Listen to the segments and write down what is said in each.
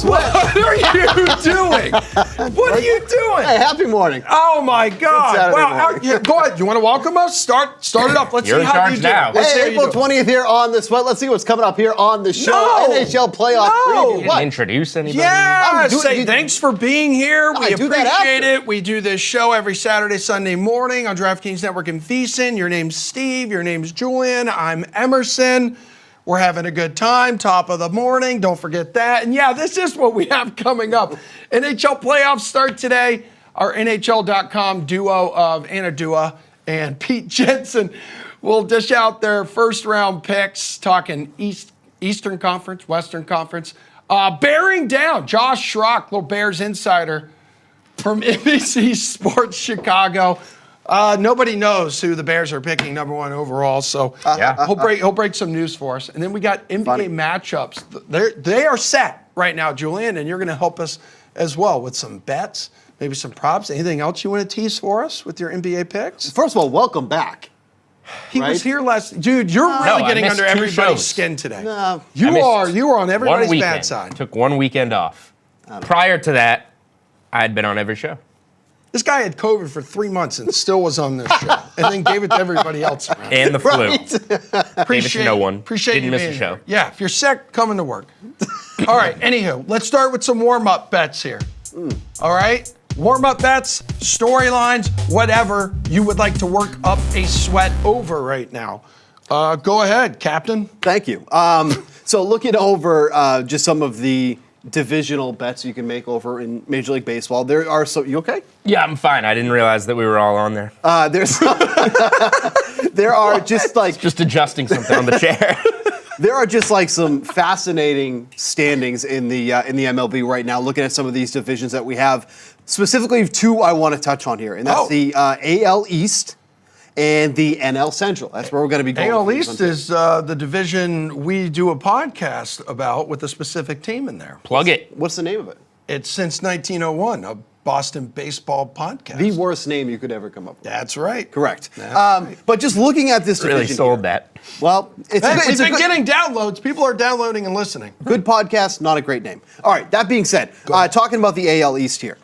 sweat. What are you doing? What are you doing? Hey, happy morning. Oh my God! Wow, go ahead. You want to welcome us? Start it up. Let's You're see in how charge you do. now. Let's see how Hey, you April do. 20th here on the sweat. Let's see what's coming up here on the show. No. NHL playoff preview. Didn't What? introduce anybody. Yeah, Do- say you- thanks for being here. We I do that appreciate after. it. We do this show every Saturday, Sunday morning on DraftKings Network in VSiN. Your name's Steve. Your name's Julian. I'm Emerson. We're having a good time. Top of the morning. Don't forget that. And yeah, this is what we have coming up. NHL playoffs start today. Our NHL.com duo of Anna Dua and Pete Jensen will dish out their first round picks, talking Eastern Conference, Western Conference. Bearing down, Josh Schrock, little Bears insider from NBC Sports Chicago. Nobody knows who the Bears are picking number one overall, so he'll break some news for us. And then we got NBA matchups. They are set right now, Julian, and you're going to help us as well with some bets, maybe some props. Anything else you want to tease for us with your NBA picks? First of all, welcome back. He Right? was here last. Dude, you're really I getting missed under 2 everybody's shows. skin today. No. You are on everybody's One bad weekend. side. Took 1 weekend off. Prior to that, I had been on every show. This guy had COVID for 3 months and still was on this show, and then gave it to everybody else around. And the flu. Appreciate Gave it to no one. Appreciate Didn't you miss being a show. here. Yeah, if you're sick, come into work. All right. Anywho, let's start with some warm-up bets here. All right. Warm-up bets, storylines, whatever you would like to work up a sweat over right now. Go ahead, Captain. Thank you. So looking over just some of the divisional bets you can make over in Major League Baseball, there are some. You okay? Yeah, I'm fine. I didn't realize that we were all on there. There's there are just like Just adjusting something on the chair. there are just like some fascinating standings in the MLB right now. Looking at some of these divisions that we have, specifically 2 I want to touch on here, and that's the AL East and the NL Central. That's where we're going to be going. AL East is the division we do a podcast about with a specific team in there. Plug it. What's the name of it? It's since 1901, a Boston baseball podcast. The worst name you could ever come up with. That's right. Correct. But just looking at this division, Really sold that. well, it's Hey, a, we've it's a been good, getting downloads. People are downloading and listening. good podcast, not a great name. All right, that being said, talking about the AL East here,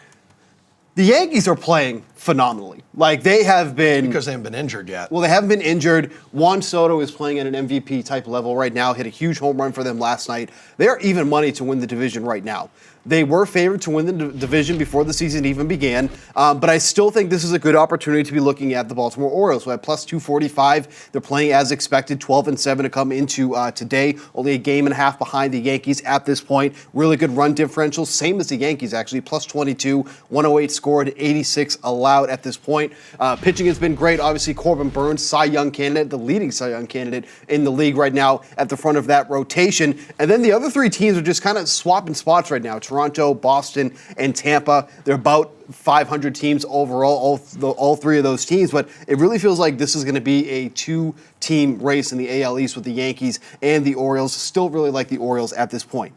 the Yankees are playing phenomenally. Like, they have been... Because they haven't been injured yet. Well, they haven't been injured. Juan Soto is playing at an MVP type level right now, hit a huge home run for them last night. They are even money to win the division right now. They were favored to win the division before the season even began, but I still think this is a good opportunity to be looking at the Baltimore Orioles. We're at plus 245. They're playing as expected, 12-7 to come into today. Only a game and a half behind the Yankees at this point. Really good run differential, same as the Yankees actually, plus 22, 108 scored, 86 allowed at this point. Pitching has been great. Obviously, Corbin Burns, Cy Young candidate, the leading Cy Young candidate in the league right now at the front of that rotation. And then the other 3 teams are just kind of swapping spots right now. Toronto, Boston, and Tampa. They're about 500 teams overall, all 3 of those teams, but it really feels like this is going to be a 2-team race in the AL East with the Yankees and the Orioles. Still really like the Orioles at this point.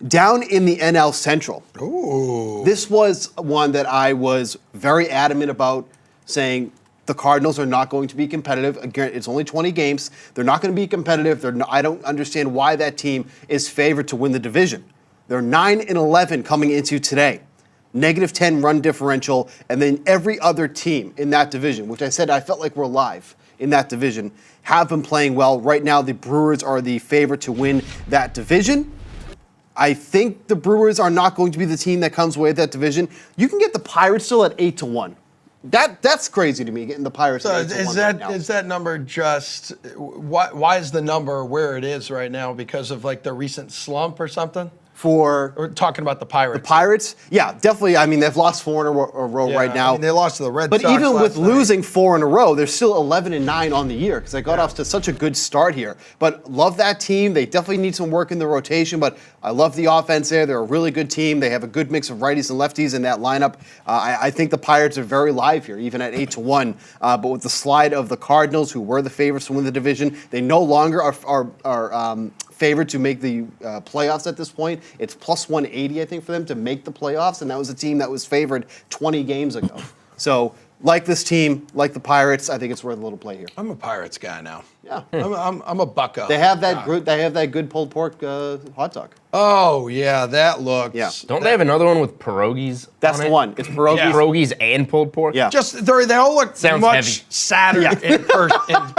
Down in the NL Central, this was one that I was very adamant about, saying the Cardinals are not going to be competitive. Again, it's only 20 games. They're not going to be competitive. I don't understand why that team is favored to win the division. They're 9-11 coming into today. -10 run differential, and then every other team in that division, which I said I felt like we're live in that division, have been playing well. Right now, the Brewers are the favorite to win that division. I think the Brewers are not going to be the team that comes away with that division. You can get the Pirates still at 8-1. That's crazy to me, getting the Pirates So at 8-1 right now. is that number just why is the number where it is right now? Because of like the recent slump or something? For We're talking about the Pirates. the Pirates, yeah, definitely. I mean, they've lost 4 in a row Yeah, right now. I mean, they lost to the Red But Sox even with last night. losing 4 in a row, they're still 11-9 on the year because they got off to such a good start here. But love that team. They definitely need some work in the rotation, but I love the offense there. They're a really good team. They have a good mix of righties and lefties in that lineup. I think the Pirates are very live here, even at 8-1. But with the slide of the Cardinals, who were the favorites to win the division, they no longer are favored to make the playoffs at this point. It's plus 180, I think, for them to make the playoffs, and that was a team that was favored 20 games ago. So Like this team, like the Pirates, I think it's worth a little play here. I'm a Pirates guy now. Yeah. I'm a bucko. They have that good. They have that good pulled pork hot dog. Oh, yeah, that looks. Yeah. Don't they have another one with pierogies? That's on the it? one. It's pierogies. Yeah. Pierogies and pulled pork? Yeah. Just they all look Sounds much heavy. sadder in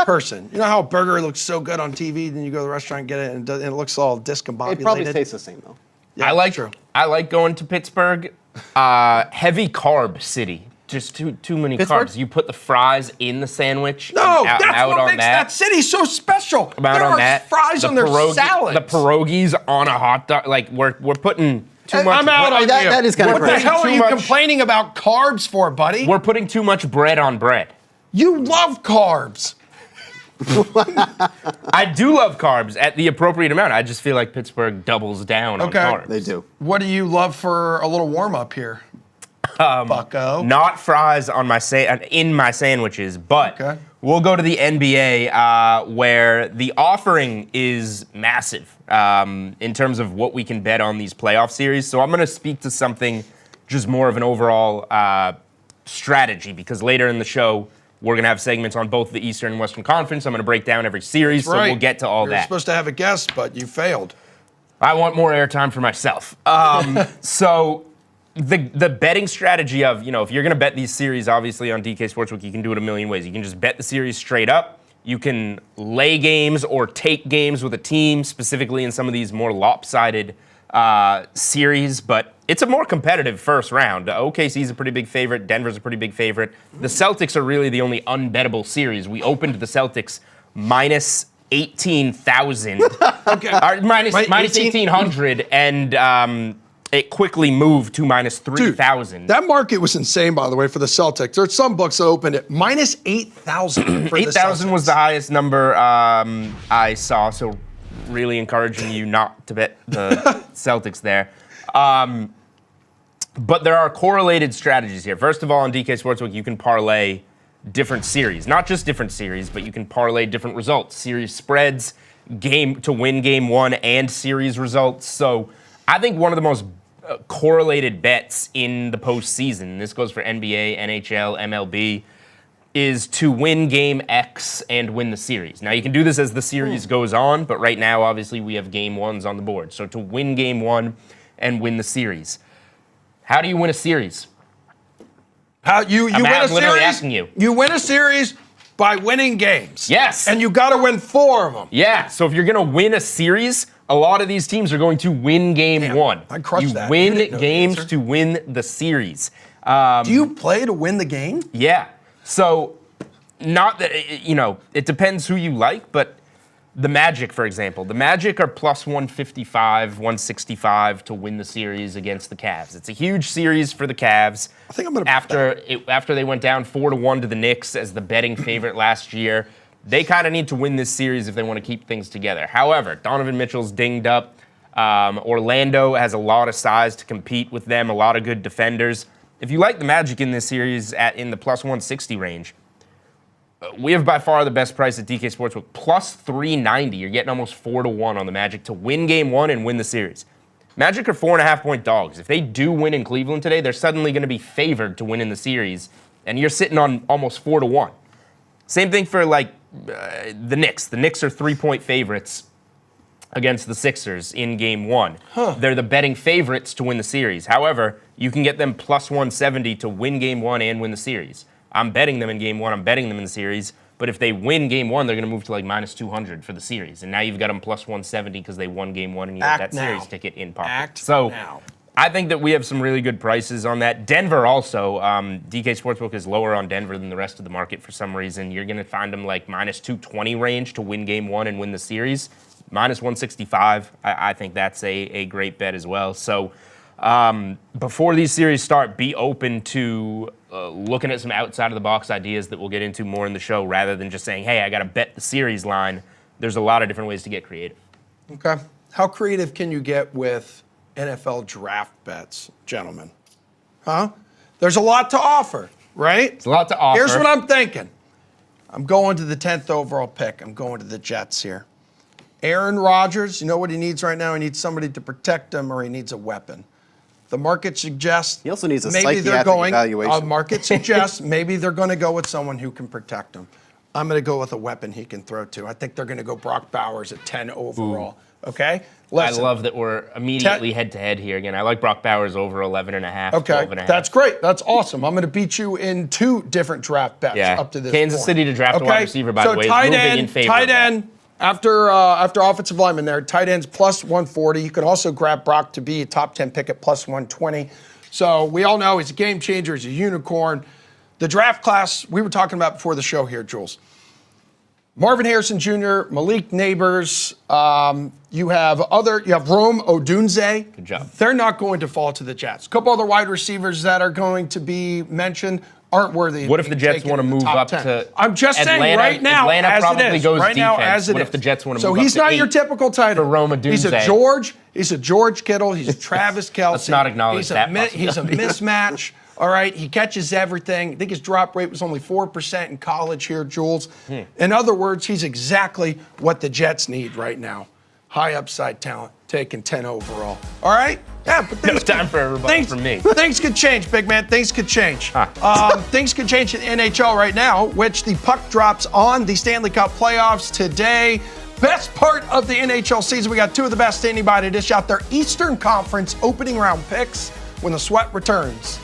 person. You know how a burger looks so good on TV, then you go to the restaurant and get it, and it looks all discombobulated. It probably tastes the same though. Yeah, true. I like going to Pittsburgh. Heavy carb city. Just too many Pittsburgh? carbs. You put the fries in the sandwich. No, and out, that's out what on makes that city so special. I'm out there on are that. fries The on their salads. The pierogies on a hot dog. Like we're putting too much. I'm out on that- you. that is kinda What the crazy. hell are Too you much- complaining about carbs for, buddy? We're putting too much bread on bread. You love carbs. I do love carbs at the appropriate amount. I just feel like Pittsburgh doubles down on Okay. carbs. They do. What do you love for a little warm up here? Bucko. Not fries on my in my sandwiches, but Okay. we'll go to the NBA where the offering is massive in terms of what we can bet on these playoff series. So I'm going to speak to something just more of an overall strategy because later in the show we're going to have segments on both the Eastern and Western Conference. I'm going to break down every series, so we'll get to all You're that. supposed to have a guest, but you failed. I want more airtime for myself. So the betting strategy of, if you're going to bet these series, obviously on DK Sportsbook, you can do it a million ways. You can just bet the series straight up. You can lay games or take games with a team, specifically in some of these more lopsided series, but it's a more competitive first round. OKC's a pretty big favorite. Denver's a pretty big favorite. The Celtics are really the only unbettable series. We opened the Celtics minus 18,000. Okay. Minus Right, 1,800, and it quickly moved to minus 3,000. That market was insane, by the way, for the Celtics. There's some books that opened at minus 8,000 for the 8,000 was Celtics. the highest number I saw, so really encouraging you not to bet the Celtics there. But there are correlated strategies here. First of all, on DK Sportsbook, you can parlay different series. Not just different series, but you can parlay different results. Series spreads, game to win game one, and series results. So I think one of the most correlated bets in the postseason, and this goes for NBA, NHL, MLB, is to win game X and win the series. Now, you can do this as the series goes on, but right now, obviously, we have game ones on the board. So to win game one and win the series. How do you win a series? How you win a literally series? asking you. You win a series by winning games. Yes. And you got to win 4 of them. Yeah, so if you're going to win a series, a lot of these teams are going to win game one. I crushed you that. win You didn't know the games answer. to win the series. Do you play to win the game? Yeah. So, not that, it depends who you like, but the Magic, for example. The Magic are plus 155, 165 to win the series against the Cavs. It's a huge series for the Cavs. I think I'm going to After they went down 4-1 to the Knicks as the betting favorite last year, they kind of need to win this series if they want to keep things together. However, Donovan Mitchell's dinged up. Orlando has a lot of size to compete with them, a lot of good defenders. If you like the Magic in this series in the plus 160 range, we have by far the best price at DK Sportsbook, plus 390. You're getting almost 4-1 on the Magic to win game one and win the series. Magic are 4.5-point dogs. If they do win in Cleveland today, they're suddenly going to be favored to win in the series, and you're sitting on almost 4-1. Same thing for the Knicks. The Knicks are 3-point favorites against the Sixers in game one. They're the betting favorites to win the series. However, you can get them plus 170 to win game one and win the series. I'm betting them in game one. I'm betting them in the series. But if they win game one, they're going to move to minus 200 for the series. And now you've got them plus 170 because they won game one and you have that series ticket in pocket. So I think that we have some really good prices on that. Denver also, DK Sportsbook is lower on Denver than the rest of the market for some reason. You're going to find them minus 220 range to win game one and win the series. Minus 165, I think that's a great bet as well. So before these series start, be open to looking at some outside-of-the-box ideas that we'll get into more in the show rather than just saying, hey, I got to bet the series line. There's a lot of different ways to get creative. Okay. How creative can you get with NFL draft bets, gentlemen? Huh? There's a lot to offer, right? It's a lot to offer. Here's what I'm thinking. I'm going to the 10th overall pick. I'm going to the Jets here. Aaron Rodgers, you know what he needs right now? He needs somebody to protect him or he needs a weapon. The market suggests He also needs a maybe they're psychiatric going. evaluation. Market suggests maybe they're going to go with someone who can protect him. I'm going to go with a weapon he can throw to. I think they're going to go Brock Bowers at 10 overall. Okay? Listen, I love that we're immediately head-to-head here again. I like Brock Bowers over 11.5, Okay, 12.5. that's great. That's awesome. I'm going to beat you in 2 different draft bets up to this Kansas point. City to draft a wide receiver, by the way, is tight moving end, in favor tight of that. end, after offensive lineman there, tight ends plus 140. You could also grab Brock to be a top 10 pick at plus 120. So we all know he's a game changer. He's a unicorn. The draft class we were talking about before the show here, Jules. Marvin Harrison Jr., Malik Neighbors. You have Rome Odunze. Good job. They're not going to fall to the Jets. A couple other wide receivers that are going to be mentioned aren't worthy. What if the Jets want to move up to? I'm just saying Atlanta, right now, Atlanta as probably it is. goes Right now, defense. as it What is. if the Jets want to so move up he's to not your 8 typical tight end. for Rome He's a Odunze? George. He's a George Kittle. He's a Travis Kelce. Let's not acknowledge that He's a mismatch. All right, he catches everything. I think his drop rate was only 4% in college here, Jules. In other words, he's exactly what the Jets need right now. High upside talent, taking 10 overall. All right? Yeah, but No time for a rebuttal from me. Things could change, big man. Things could change. Things could change in NHL right now, which the puck drops on the Stanley Cup playoffs today. Best part of the NHL season. We got 2 of the best anybody to dish out their Eastern Conference opening round picks when the sweat returns.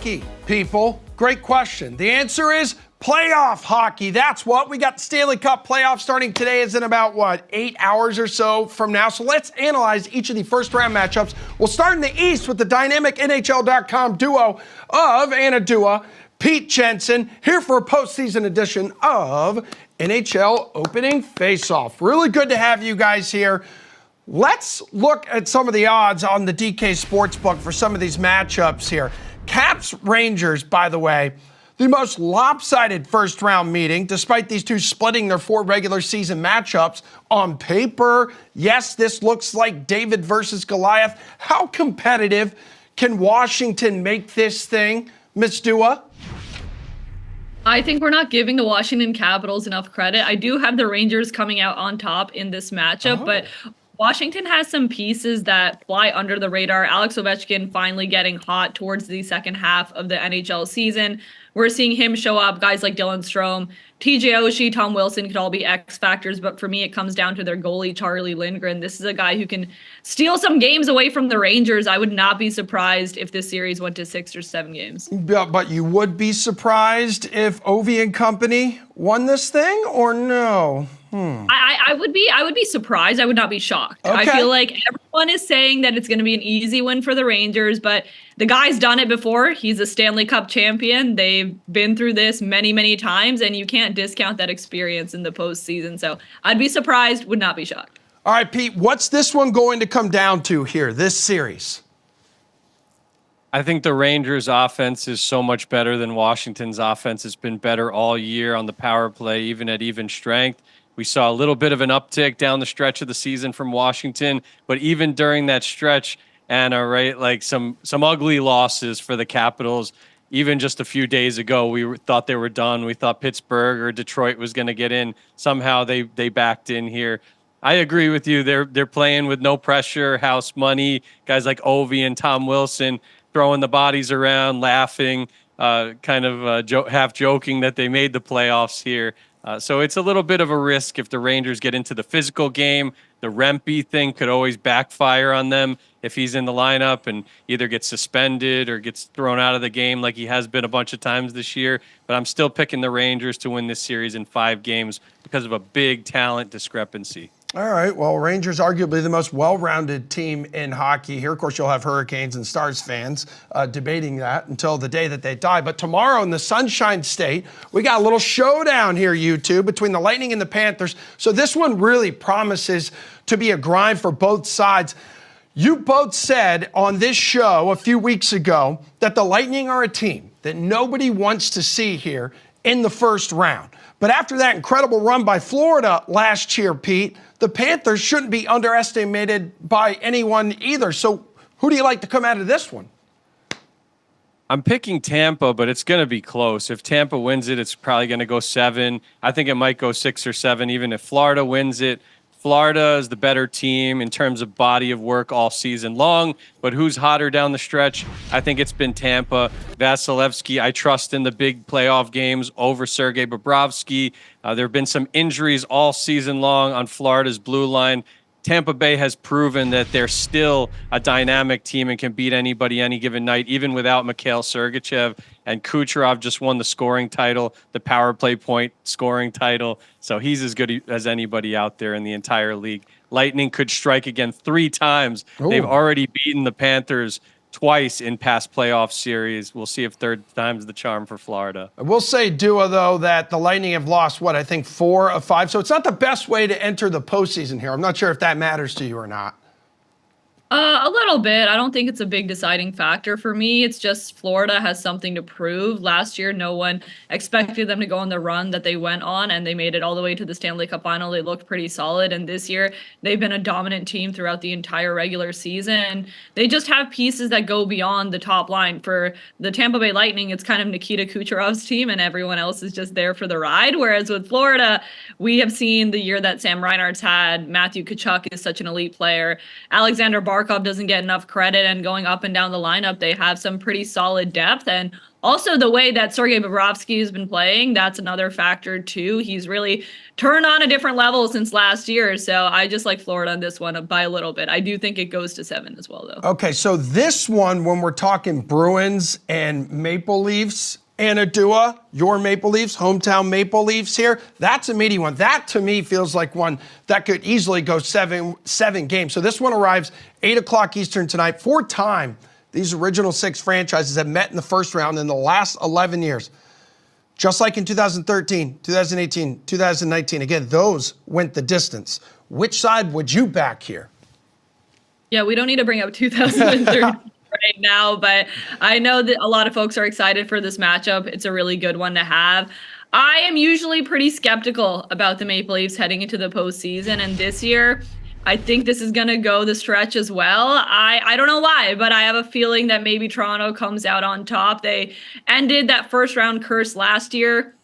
hockey, people? Great question. The answer is playoff hockey. That's what. We got the Stanley Cup playoffs starting today. Is in about, 8 hours or so from now. So let's analyze each of the first round matchups. We'll start in the East with the dynamic NHL.com duo of Anna Dua, Pete Jensen, here for a postseason edition of NHL Opening Faceoff. Really good to have you guys here. Let's look at some of the odds on the DK Sportsbook for some of these matchups here. Caps Rangers, by the way, the most lopsided first round meeting, despite these two splitting their 4 regular season matchups. On paper, yes, this looks like David versus Goliath. How competitive can Washington make this thing, Ms. Dua? I think we're not giving the Washington Capitals enough credit. I do have the Rangers coming out on top in this matchup, but Washington has some pieces that fly under the radar. Alex Ovechkin finally getting hot towards the second half of the NHL season. We're seeing him show up. Guys like Dylan Strome, TJ Oshie, Tom Wilson could all be X factors, but for me, it comes down to their goalie, Charlie Lindgren. This is a guy who can steal some games away from the Rangers. I would not be surprised if this series went to 6 or 7 games. But you would be surprised if Ovi and company won this thing, or no? I would be surprised. I would not be shocked. Okay. I feel like everyone is saying that it's going to be an easy win for the Rangers, but the guy's done it before. He's a Stanley Cup champion. They've been through this many, many times, and you can't discount that experience in the postseason. So I'd be surprised, would not be shocked. All right, Pete, what's this one going to come down to here, this series? I think the Rangers' offense is so much better than Washington's offense. It's been better all year on the power play, even at even strength. We saw a little bit of an uptick down the stretch of the season from Washington, but even during that stretch, Anna, right, like some ugly losses for the Capitals. Even just a few days ago, we thought they were done. We thought Pittsburgh or Detroit was going to get in. Somehow they backed in here. I agree with you. They're playing with no pressure, house money. Guys like Ovi and Tom Wilson throwing the bodies around, laughing, half joking that they made the playoffs here. So it's a little bit of a risk if the Rangers get into the physical game. The Rempe thing could always backfire on them if he's in the lineup and either gets suspended or gets thrown out of the game like he has been a bunch of times this year. But I'm still picking the Rangers to win this series in 5 games because of a big talent discrepancy. All right, well, Rangers arguably the most well-rounded team in hockey here. Of course, you'll have Hurricanes and Stars fans debating that until the day that they die. But tomorrow in the Sunshine State, we got a little showdown here, you two, between the Lightning and the Panthers. So this one really promises to be a grind for both sides. You both said on this show a few weeks ago that the Lightning are a team that nobody wants to see here in the first round. But after that incredible run by Florida last year, Pete, the Panthers shouldn't be underestimated by anyone either. So who do you like to come out of this one? I'm picking Tampa, but it's going to be close. If Tampa wins it, it's probably going to go 7. I think it might go 6 or 7, even if Florida wins it. Florida is the better team in terms of body of work all season long, but who's hotter down the stretch? I think it's been Tampa. Vasilevsky, I trust in the big playoff games over Sergei Bobrovsky. There have been some injuries all season long on Florida's blue line. Tampa Bay has proven that they're still a dynamic team and can beat anybody any given night, even without Mikhail Sergachev. And Kucherov just won the scoring title, the power play point scoring title. So he's as good as anybody out there in the entire league. Lightning could strike again 3 times. Ooh. They've already beaten the Panthers twice in past playoff series. We'll see if third time's the charm for Florida. I will say, Dua, though, that the Lightning have lost, I think 4 of 5. So it's not the best way to enter the postseason here. I'm not sure if that matters to you or not. A little bit. I don't think it's a big deciding factor for me. It's just Florida has something to prove. Last year, no one expected them to go on the run that they went on, and they made it all the way to the Stanley Cup final. They looked pretty solid, and this year, they've been a dominant team throughout the entire regular season. They just have pieces that go beyond the top line. For the Tampa Bay Lightning, it's kind of Nikita Kucherov's team, and everyone else is just there for the ride. Whereas with Florida, we have seen the year that Sam Reinhart's had. Matthew Tkachuk is such an elite player. Alexander Barkov Barkov doesn't get enough credit, and going up and down the lineup, they have some pretty solid depth. And also the way that Sergei Bobrovsky has been playing, that's another factor too. He's really turned on a different level since last year. So I just like Florida on this one by a little bit. I do think it goes to 7 as well, though. Okay, so this one, when we're talking Bruins and Maple Leafs, Anna Dua, your Maple Leafs, hometown Maple Leafs here, that's a meaty one. That, to me, feels like one that could easily go seven games. So this one arrives 8 o'clock Eastern tonight. 4-time these original 6 franchises have met in the first round in the last 11 years. Just like in 2013, 2018, 2019. Again, those went the distance. Which side would you back here? Yeah, we don't need to bring up 2013 right now, but I know that a lot of folks are excited for this matchup. It's a really good one to have. I am usually pretty skeptical about the Maple Leafs heading into the postseason, and this year, I think this is going to go the stretch as well. I don't know why, but I have a feeling that maybe Toronto comes out on top. They ended that first round curse last year.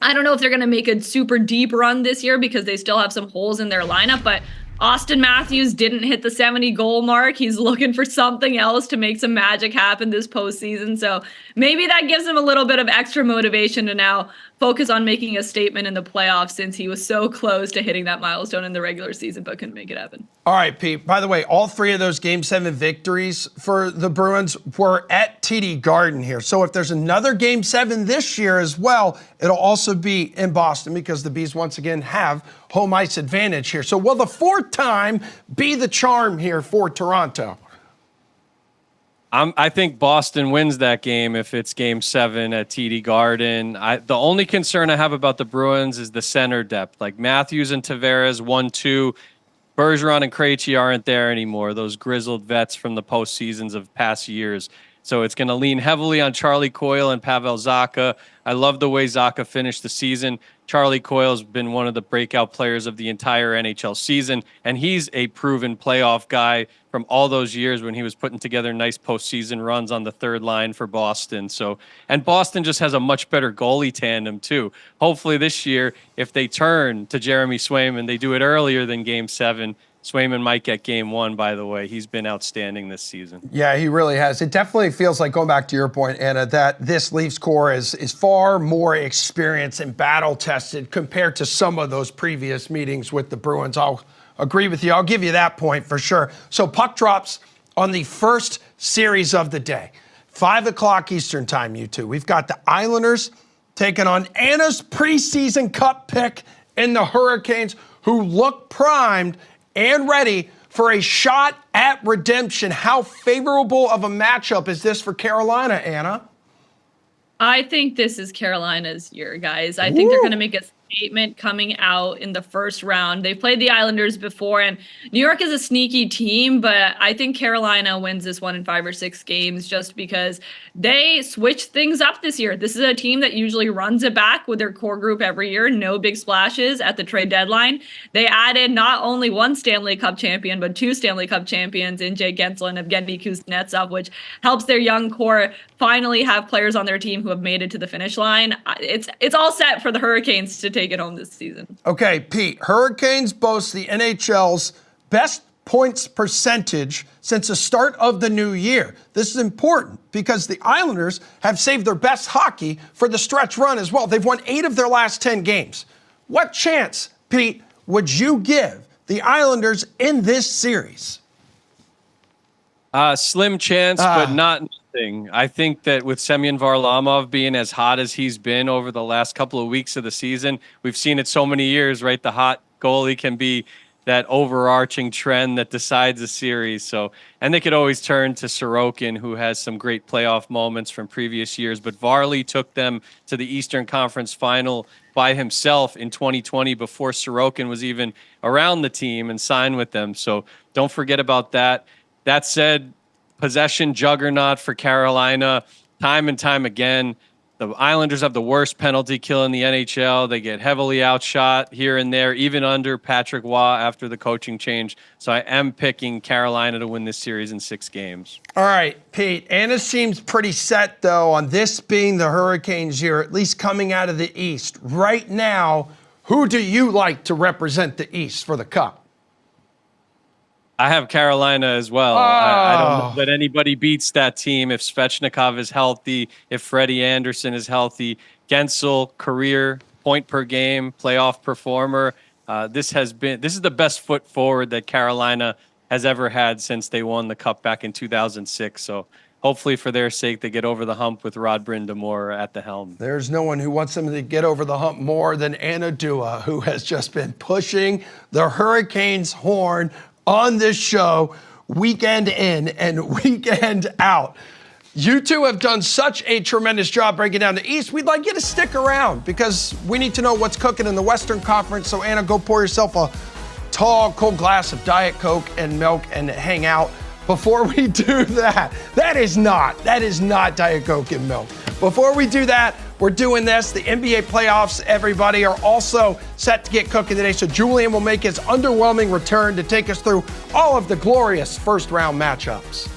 I don't know if they're going to make a super deep run this year because they still have some holes in their lineup, but Austin Matthews didn't hit the 70-goal mark. He's looking for something else to make some magic happen this postseason. So maybe that gives him a little bit of extra motivation to now focus on making a statement in the playoffs, since he was so close to hitting that milestone in the regular season but couldn't make it happen. All right, Pete. By the way, all 3 of those Game 7 victories for the Bruins were at TD Garden here. So if there's another Game 7 this year as well, it'll also be in Boston because the Bees once again have home ice advantage here. So will the 4th time be the charm here for Toronto? I think Boston wins that game if it's Game 7 at TD Garden. The only concern I have about the Bruins is the center depth. Like Matthews and Tavares, 1-2. Bergeron and Krejci aren't there anymore, those grizzled vets from the postseasons of past years. So it's going to lean heavily on Charlie Coyle and Pavel Zacha. I love the way Zacha finished the season. Charlie Coyle's been one of the breakout players of the entire NHL season, and he's a proven playoff guy from all those years when he was putting together nice postseason runs on the 3rd line for Boston. So, and Boston just has a much better goalie tandem too. Hopefully this year, if they turn to Jeremy Swayman, they do it earlier than Game 7. Swayman might get Game 1, by the way. He's been outstanding this season. Yeah, he really has. It definitely feels like, going back to your point, Anna, that this Leafs core is far more experienced and battle-tested compared to some of those previous meetings with the Bruins. I'll agree with you. I'll give you that point for sure. So puck drops on the first series of the day. 5 o'clock Eastern time, you two. We've got the Islanders taking on Anna's preseason cup pick in the Hurricanes, who look primed and ready for a shot at redemption. How favorable of a matchup is this for Carolina, Anna? I think this is Carolina's year, guys. I think they're going to make a statement coming out in the first round. They've played the Islanders before, and New York is a sneaky team, but I think Carolina wins this one in 5 or 6 games just because they switched things up this year. This is a team that usually runs it back with their core group every year. No big splashes at the trade deadline. They added not only 1 Stanley Cup champion, but 2 Stanley Cup champions in Jake Gensel and Evgeny Kuznetsov, which helps their young core finally have players on their team who have made it to the finish line. It's all set for the Hurricanes to take it home this season. Okay, Pete, Hurricanes boast the NHL's best points percentage since the start of the new year. This is important because the Islanders have saved their best hockey for the stretch run as well. They've won 8 of their last 10 games. What chance, Pete, would you give the Islanders in this series? Slim chance, but not nothing. I think that with Semyon Varlamov being as hot as he's been over the last couple of weeks of the season, we've seen it so many years, right? The hot goalie can be that overarching trend that decides a series. So, and they could always turn to Sorokin, who has some great playoff moments from previous years. But Varley took them to the Eastern Conference Final by himself in 2020 before Sorokin was even around the team and signed with them. So don't forget about that. That said, possession juggernaut for Carolina, time and time again. The Islanders have the worst penalty kill in the NHL. They get heavily outshot here and there, even under Patrick Waugh after the coaching change. So I am picking Carolina to win this series in 6 games. All right, Pete. Anna seems pretty set, though, on this being the Hurricanes year, at least coming out of the East. Right now, who do you like to represent the East for the Cup? I have Carolina as well. I don't know Oh. that anybody beats that team if Svechnikov is healthy, if Freddie Anderson is healthy. Gensel, career point per game, playoff performer. This is the best foot forward that Carolina has ever had since they won the Cup back in 2006. So hopefully for their sake, they get over the hump with Rod Brind'Amour at the helm. There's no one who wants them to get over the hump more than Anna Dua, who has just been pushing the Hurricanes' horn on this show weekend in and weekend out. You two have done such a tremendous job breaking down the East. We'd like you to stick around because we need to know what's cooking in the Western Conference. So Anna, go pour yourself a tall, cold glass of Diet Coke and milk and hang out. Before we do that, that is not Diet Coke and milk. Before we do that, we're doing this. The NBA playoffs, everybody, are also set to get cooking today. So Julian will make his underwhelming return to take us through all of the glorious first round matchups.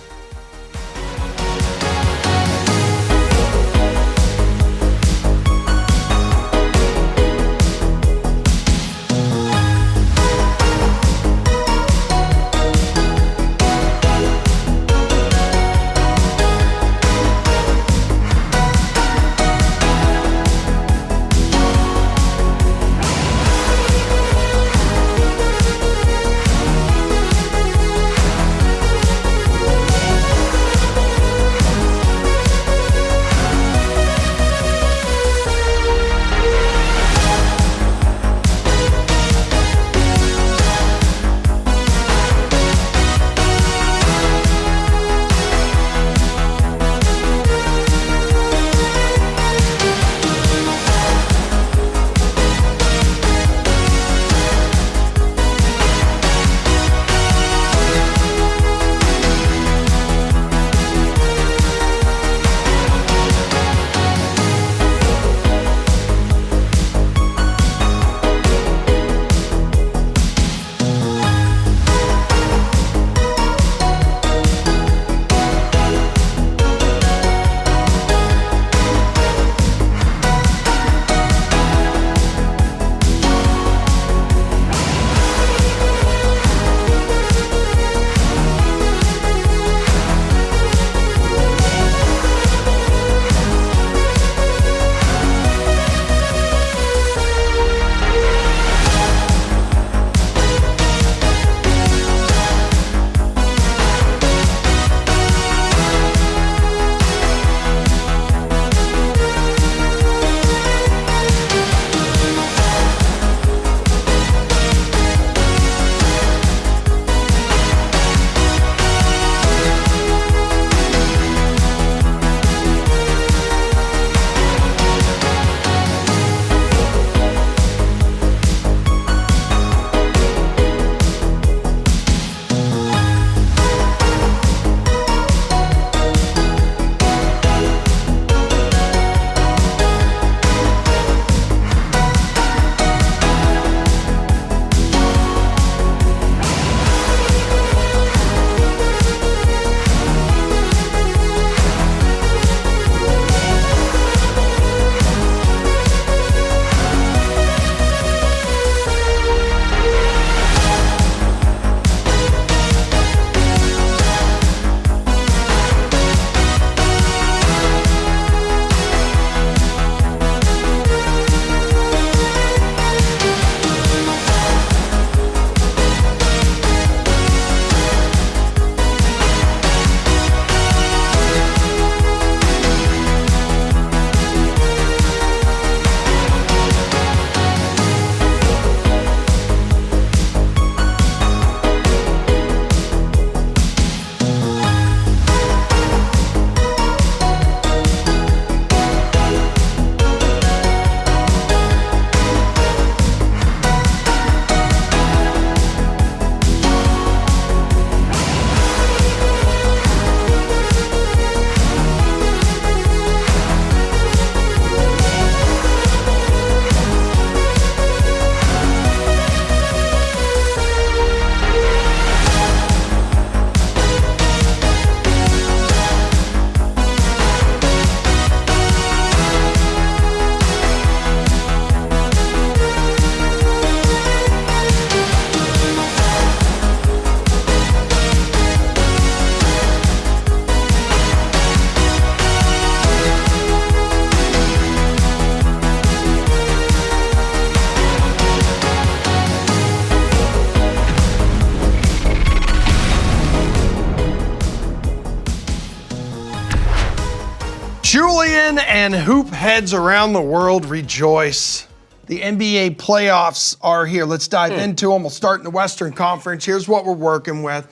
And hoop heads around the world rejoice. The NBA playoffs are here. Let's dive into them. We'll start in the Western Conference. Here's what we're working with.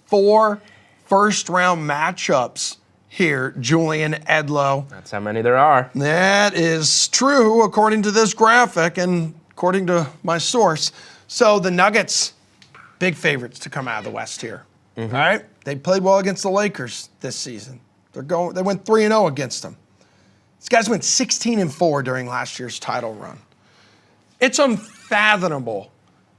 4 first-round matchups here, Julian Edlow. That's how many there are. That is true, according to this graphic and according to my source. So the Nuggets, big favorites to come out of the West here. All right? They played well against the Lakers this season. They went 3-0 against them. These guys went 16-4 during last year's title run. It's unfathomable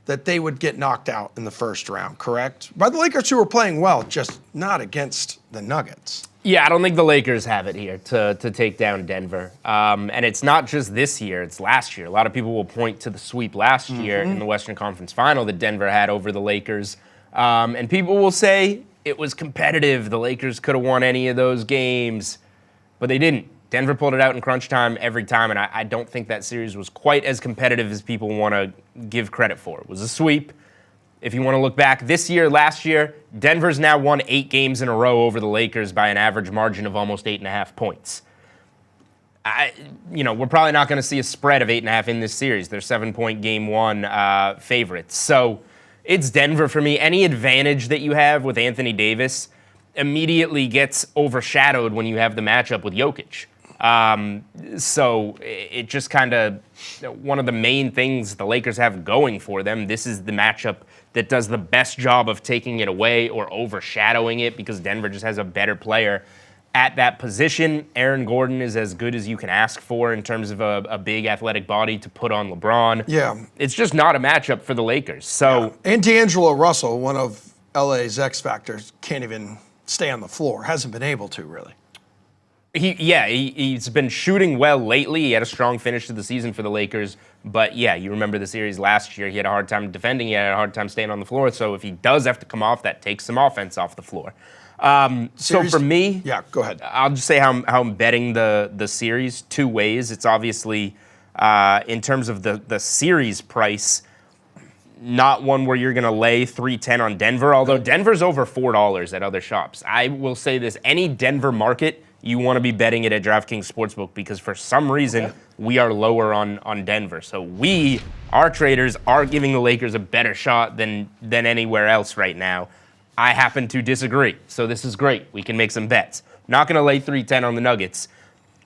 that they would get knocked out in the first round, correct? By the Lakers, who were playing well, just not against the Nuggets. Yeah, I don't think the Lakers have it here to take down Denver. And it's not just this year, it's last year. A lot of people will point to the sweep last year in the Western Conference Final that Denver had over the Lakers. And people will say it was competitive. The Lakers could have won any of those games, but they didn't. Denver pulled it out in crunch time every time, and I don't think that series was quite as competitive as people want to give credit for. It was a sweep. If you want to look back this year, last year, Denver's now won 8 games in a row over the Lakers by an average margin of almost 8.5 points. We're probably not going to see a spread of 8.5 in this series. They're 7-point game 1 favorites. So it's Denver for me. Any advantage that you have with Anthony Davis immediately gets overshadowed when you have the matchup with Jokic. So it just kind of, one of the main things the Lakers have going for them, this is the matchup that does the best job of taking it away or overshadowing it because Denver just has a better player at that position. Aaron Gordon is as good as you can ask for in terms of a big athletic body to put on LeBron. Yeah. It's just not a matchup for the Lakers. So, And D'Angelo Russell, one of LA's X factors, can't even stay on the floor. Hasn't been able to, really. He's been shooting well lately. He had a strong finish to the season for the Lakers. But yeah, you remember the series last year. He had a hard time defending. He had a hard time staying on the floor. So if he does have to come off, that takes some offense off the floor. So for me, yeah, go ahead. I'll just say how I'm betting the series 2 ways. It's obviously, in terms of the series price, not one where you're going to lay 310 on Denver, although Denver's over $4 at other shops. I will say this, any Denver market, you want to be betting it at DraftKings Sportsbook because for some reason we are lower on Denver. So our traders are giving the Lakers a better shot than anywhere else right now. I happen to disagree. So this is great. We can make some bets. Not going to lay 310 on the Nuggets.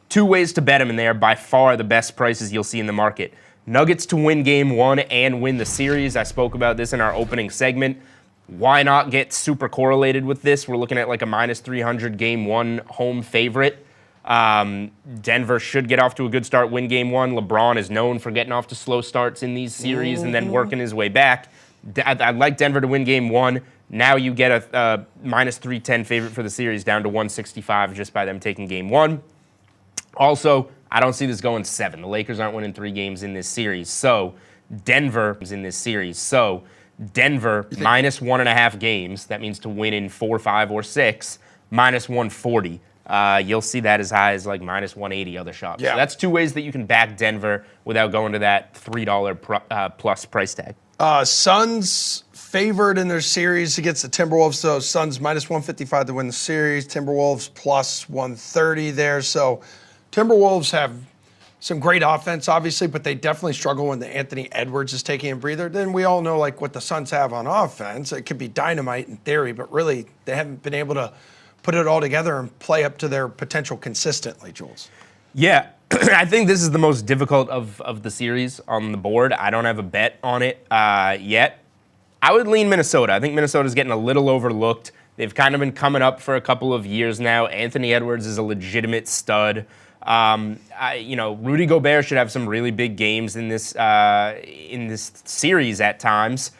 2 ways to bet them, and they are by far the best prices you'll see in the market. Nuggets to win game 1 and win the series. I spoke about this in our opening segment. Why not get super correlated with this? We're looking at like a minus 300 game 1 home favorite. Denver should get off to a good start, win game 1. LeBron is known for getting off to slow starts in these series and then working his way back. I'd like Denver to win game 1. Now you get a minus 310 favorite for the series down to 165 just by them taking game 1. Also, I don't see this going 7. The Lakers aren't winning 3 games in this series. So Denver is in this series. So Denver minus 1.5 games. That means to win in 4, 5, or 6, minus 140. You'll see that as high as like minus 180 other shops. Yeah. So that's 2 ways that you can back Denver without going to that $3 plus price tag. Suns favored in their series against the Timberwolves. So Suns minus 155 to win the series. Timberwolves plus 130 there. So Timberwolves have some great offense, obviously, but they definitely struggle when the Anthony Edwards is taking a breather. Then we all know like what the Suns have on offense. It could be dynamite in theory, but really they haven't been able to put it all together and play up to their potential consistently, Jules. Yeah, I think this is the most difficult of the series on the board. I don't have a bet on it yet. I would lean Minnesota. I think Minnesota's getting a little overlooked. They've kind of been coming up for a couple of years now. Anthony Edwards is a legitimate stud. Rudy Gobert should have some really big games in this series at times.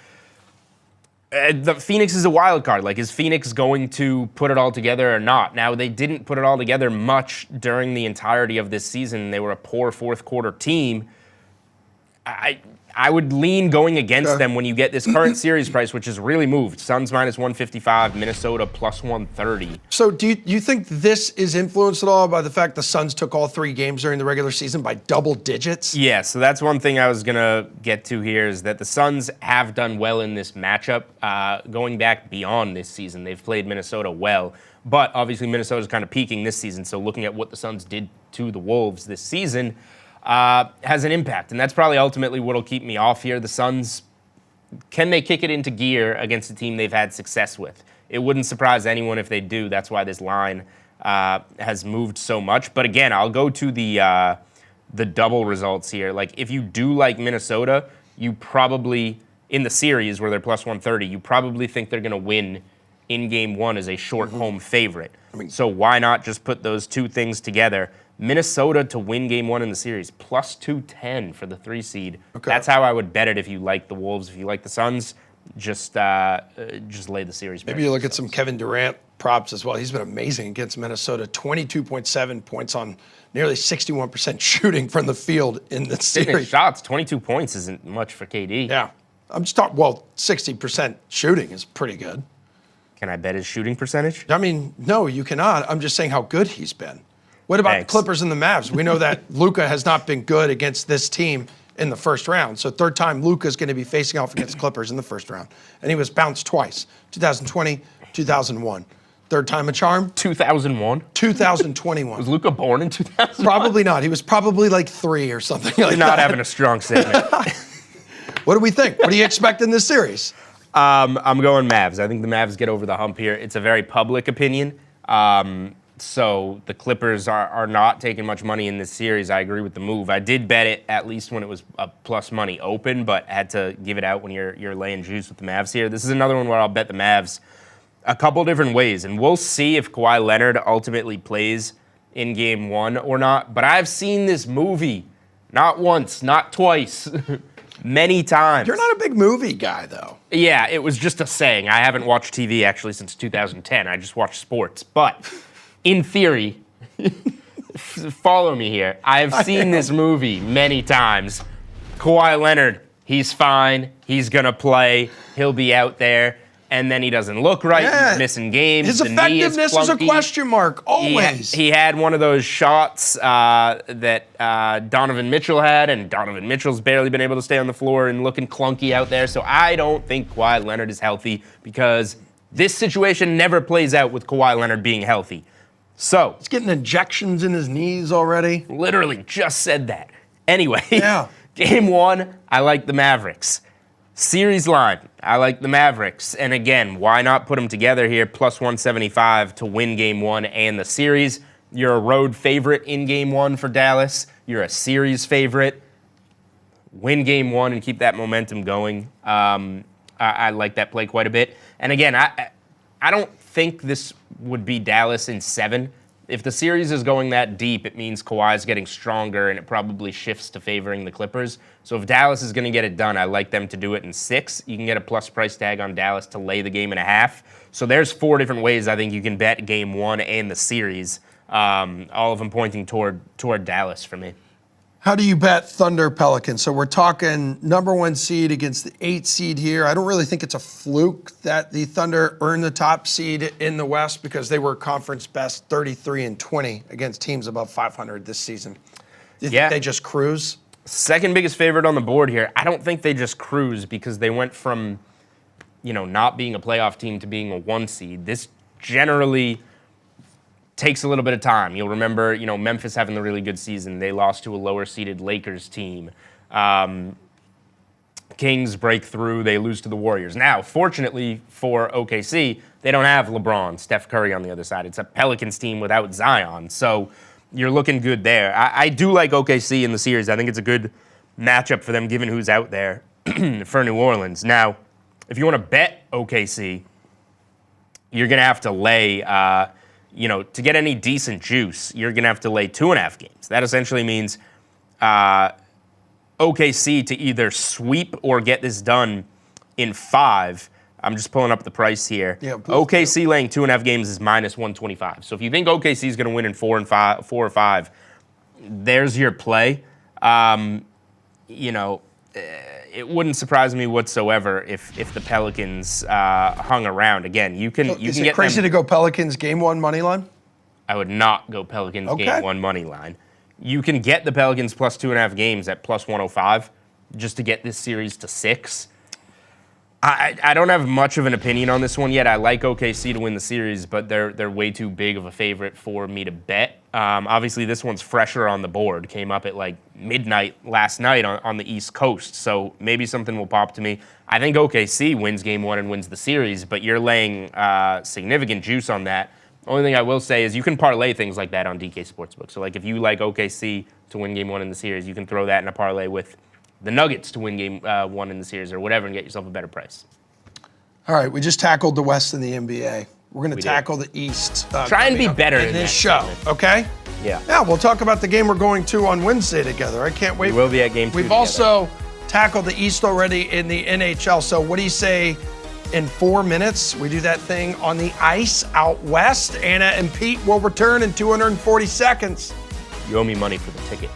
The Phoenix is a wild card. Like, is Phoenix going to put it all together or not? Now, they didn't put it all together much during the entirety of this season. They were a poor fourth quarter team. I would lean going against them when you get this current series price, which has really moved. Suns minus 155, Minnesota plus 130. So do you think this is influenced at all by the fact the Suns took all 3 games during the regular season by double digits? Yeah, so that's one thing I was going to get to here is that the Suns have done well in this matchup. Going back beyond this season, they've played Minnesota well. But obviously Minnesota's kind of peaking this season, so looking at what the Suns did to the Wolves this season has an impact. And that's probably ultimately what'll keep me off here. The Suns, can they kick it into gear against a team they've had success with? It wouldn't surprise anyone if they do. That's why this line has moved so much. But again, I'll go to the double results here. Like, if you do like Minnesota, you probably, in the series where they're plus 130, you probably think they're going to win in game one as a short home favorite. So why not just put those two things together? Minnesota to win game one in the series, plus 210 for the 3 seed. Okay. That's how I would bet it if you like the Wolves. If you like the Suns, just lay the series. Maybe you look at some Kevin Durant props as well. He's been amazing against Minnesota. 22.7 points on nearly 61% shooting from the field in the series. Shots, 22 points isn't much for KD. Yeah. I'm just talking, well, 60% shooting is pretty good. Can I bet his shooting percentage? I mean, no, you cannot. I'm just saying how good he's been. What about Thanks. the Clippers and the Mavs? We know that Luka has not been good against this team in the first round. So third time Luka's going to be facing off against Clippers in the first round. And he was bounced twice, 2020, 2001. Third time a charm? 2001? 2021. Was Luka born in 2000? Probably not. He was probably like 3 or something like You're not that. having a strong segment. What do we think? What do you expect in this series? I'm going Mavs. I think the Mavs get over the hump here. It's a very public opinion. So the Clippers are not taking much money in this series. I agree with the move. I did bet it at least when it was a plus money open, but had to give it out when you're laying juice with the Mavs here. This is another one where I'll bet the Mavs a couple different ways, and we'll see if Kawhi Leonard ultimately plays in game one or not. But I've seen this movie not once, not twice, many times. You're not a big movie guy, though. Yeah, it was just a saying. I haven't watched TV actually since 2010. I just watch sports. But in theory, follow me here. I've seen this movie many times. Kawhi Leonard, he's fine. He's going to play. He'll be out there. And then he doesn't look right. Yeah. He's missing games. His The knee effectiveness is a clunky. question mark, always. He had one of those shots that Donovan Mitchell had, and Donovan Mitchell's barely been able to stay on the floor and looking clunky out there. So I don't think Kawhi Leonard is healthy because this situation never plays out with Kawhi Leonard being healthy. So, He's getting injections in his knees already. literally just said that. Anyway, Yeah. game one, I like the Mavericks. Series line, I like the Mavericks. And again, why not put them together here, plus 175 to win game one and the series. You're a road favorite in game one for Dallas. You're a series favorite. Win game one and keep that momentum going. I like that play quite a bit. And again, I don't think this would be Dallas in 7. If the series is going that deep, it means Kawhi's getting stronger, and it probably shifts to favoring the Clippers. So if Dallas is going to get it done, I like them to do it in 6. You can get a plus price tag on Dallas to lay the game and a half. So there's 4 different ways I think you can bet game one and the series. All of them pointing toward Dallas for me. How do you bet Thunder Pelicans? So we're talking number 1 seed against the 8 seed here. I don't really think it's a fluke that the Thunder earned the top seed in the West because they were conference best 33-20 against teams above 500 this season. Do you think they just cruise? Second biggest favorite on the board here. I don't think they just cruise because they went from, not being a playoff team to being a 1 seed. This generally takes a little bit of time. You'll remember, Memphis having the really good season. They lost to a lower-seeded Lakers team. Kings break through. They lose to the Warriors. Now, fortunately for OKC, they don't have LeBron, Steph Curry on the other side. It's a Pelicans team without Zion. So you're looking good there. I do like OKC in the series. I think it's a good matchup for them, given who's out there for New Orleans. Now, if you want to bet OKC, you're going to have to lay... to get any decent juice, you're going to have to lay 2.5 games. That essentially means OKC to either sweep or get this done in 5. I'm just pulling up the price here. Yeah, OKC laying 2.5 games is minus 125. So if you think OKC is going to win in 4 or 5, there's your play. It wouldn't surprise me whatsoever if the Pelicans hung around. Again, you can Is get it crazy them. to go Pelicans game 1 money line? I would not go Pelicans Okay. game 1 money line. You can get the Pelicans plus 2.5 games at plus 105 just to get this series to 6. I don't have much of an opinion on this one yet. I like OKC to win the series, but they're way too big of a favorite for me to bet. Obviously, this one's fresher on the board. Came up at like midnight last night on the East Coast, so maybe something will pop to me. I think OKC wins Game 1 and wins the series, but you're laying significant juice on that. Only thing I will say is you can parlay things like that on DK Sportsbook. So like if you like OKC to win Game 1 in the series, you can throw that in a parlay with the Nuggets to win Game 1 in the series or whatever and get yourself a better price. All right, we just tackled the West in the NBA. We're going to We tackle the East. Try and be coming up better in in this that show, segment. okay? Yeah. Yeah, we'll talk about the game we're going to on Wednesday together. I can't wait. We will be at Game 2 We've together. also tackled the East already in the NHL. So what do you say in 4 minutes? We do that thing on the ice out west. Anna and Pete will return in 240 seconds. You owe me money for the ticket.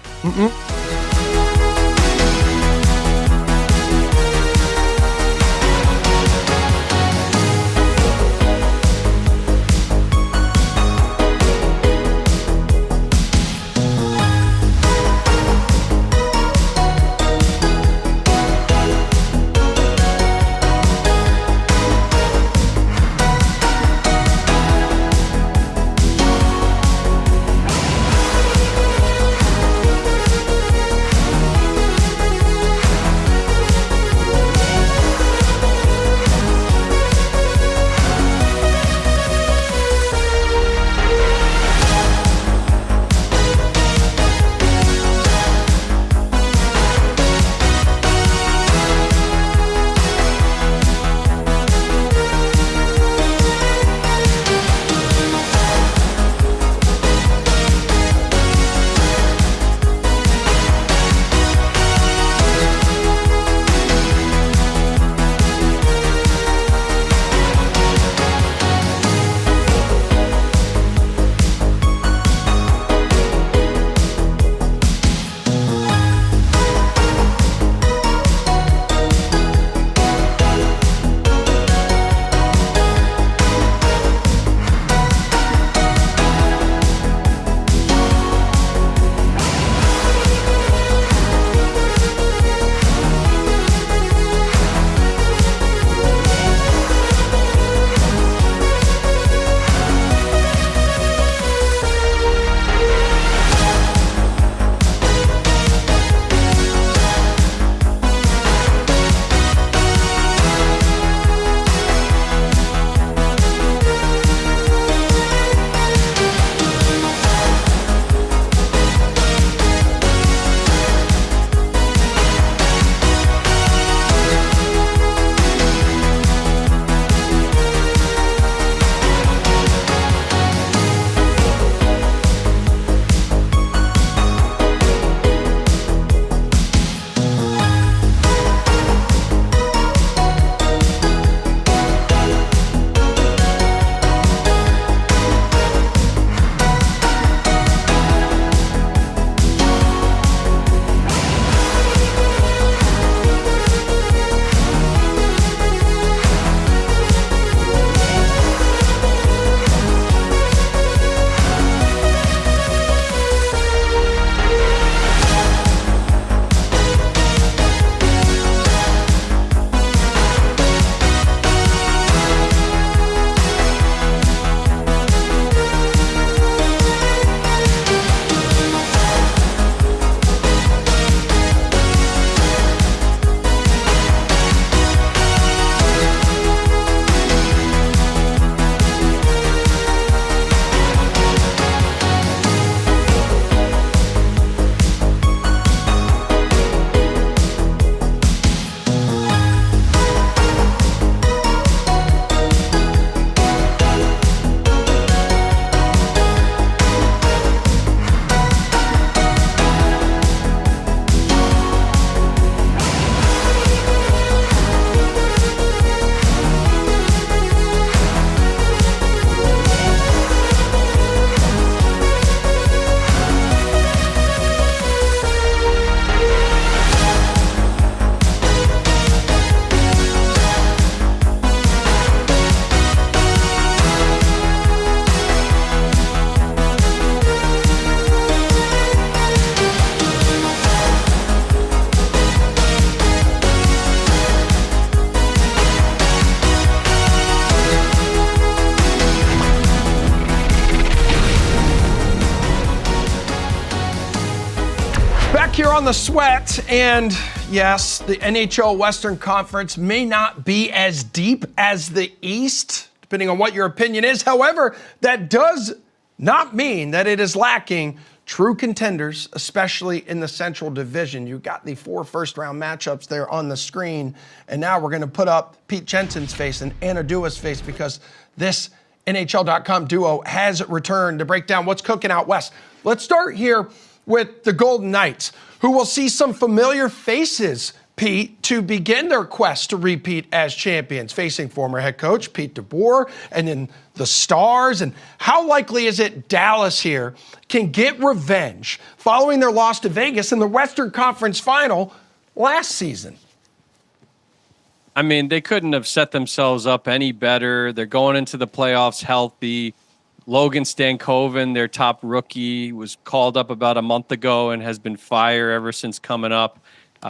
on the sweat, and yes, the NHL Western Conference may not be as deep as the East, depending on what your opinion is. However, that does not mean that it is lacking true contenders, especially in the Central Division. You got the 4 first-round matchups there on the screen, and now we're going to put up Pete Jensen's face and Anna Dua's face because this NHL.com duo has returned to break down what's cooking out west. Let's start here with the Golden Knights, who will see some familiar faces, Pete, to begin their quest to repeat as champions, facing former head coach Pete DeBoer and then the Stars. And how likely is it Dallas here can get revenge following their loss to Vegas in the Western Conference Final last season? I mean, they couldn't have set themselves up any better. They're going into the playoffs healthy. Logan Stankoven, their top rookie, was called up about a month ago and has been fired ever since coming up.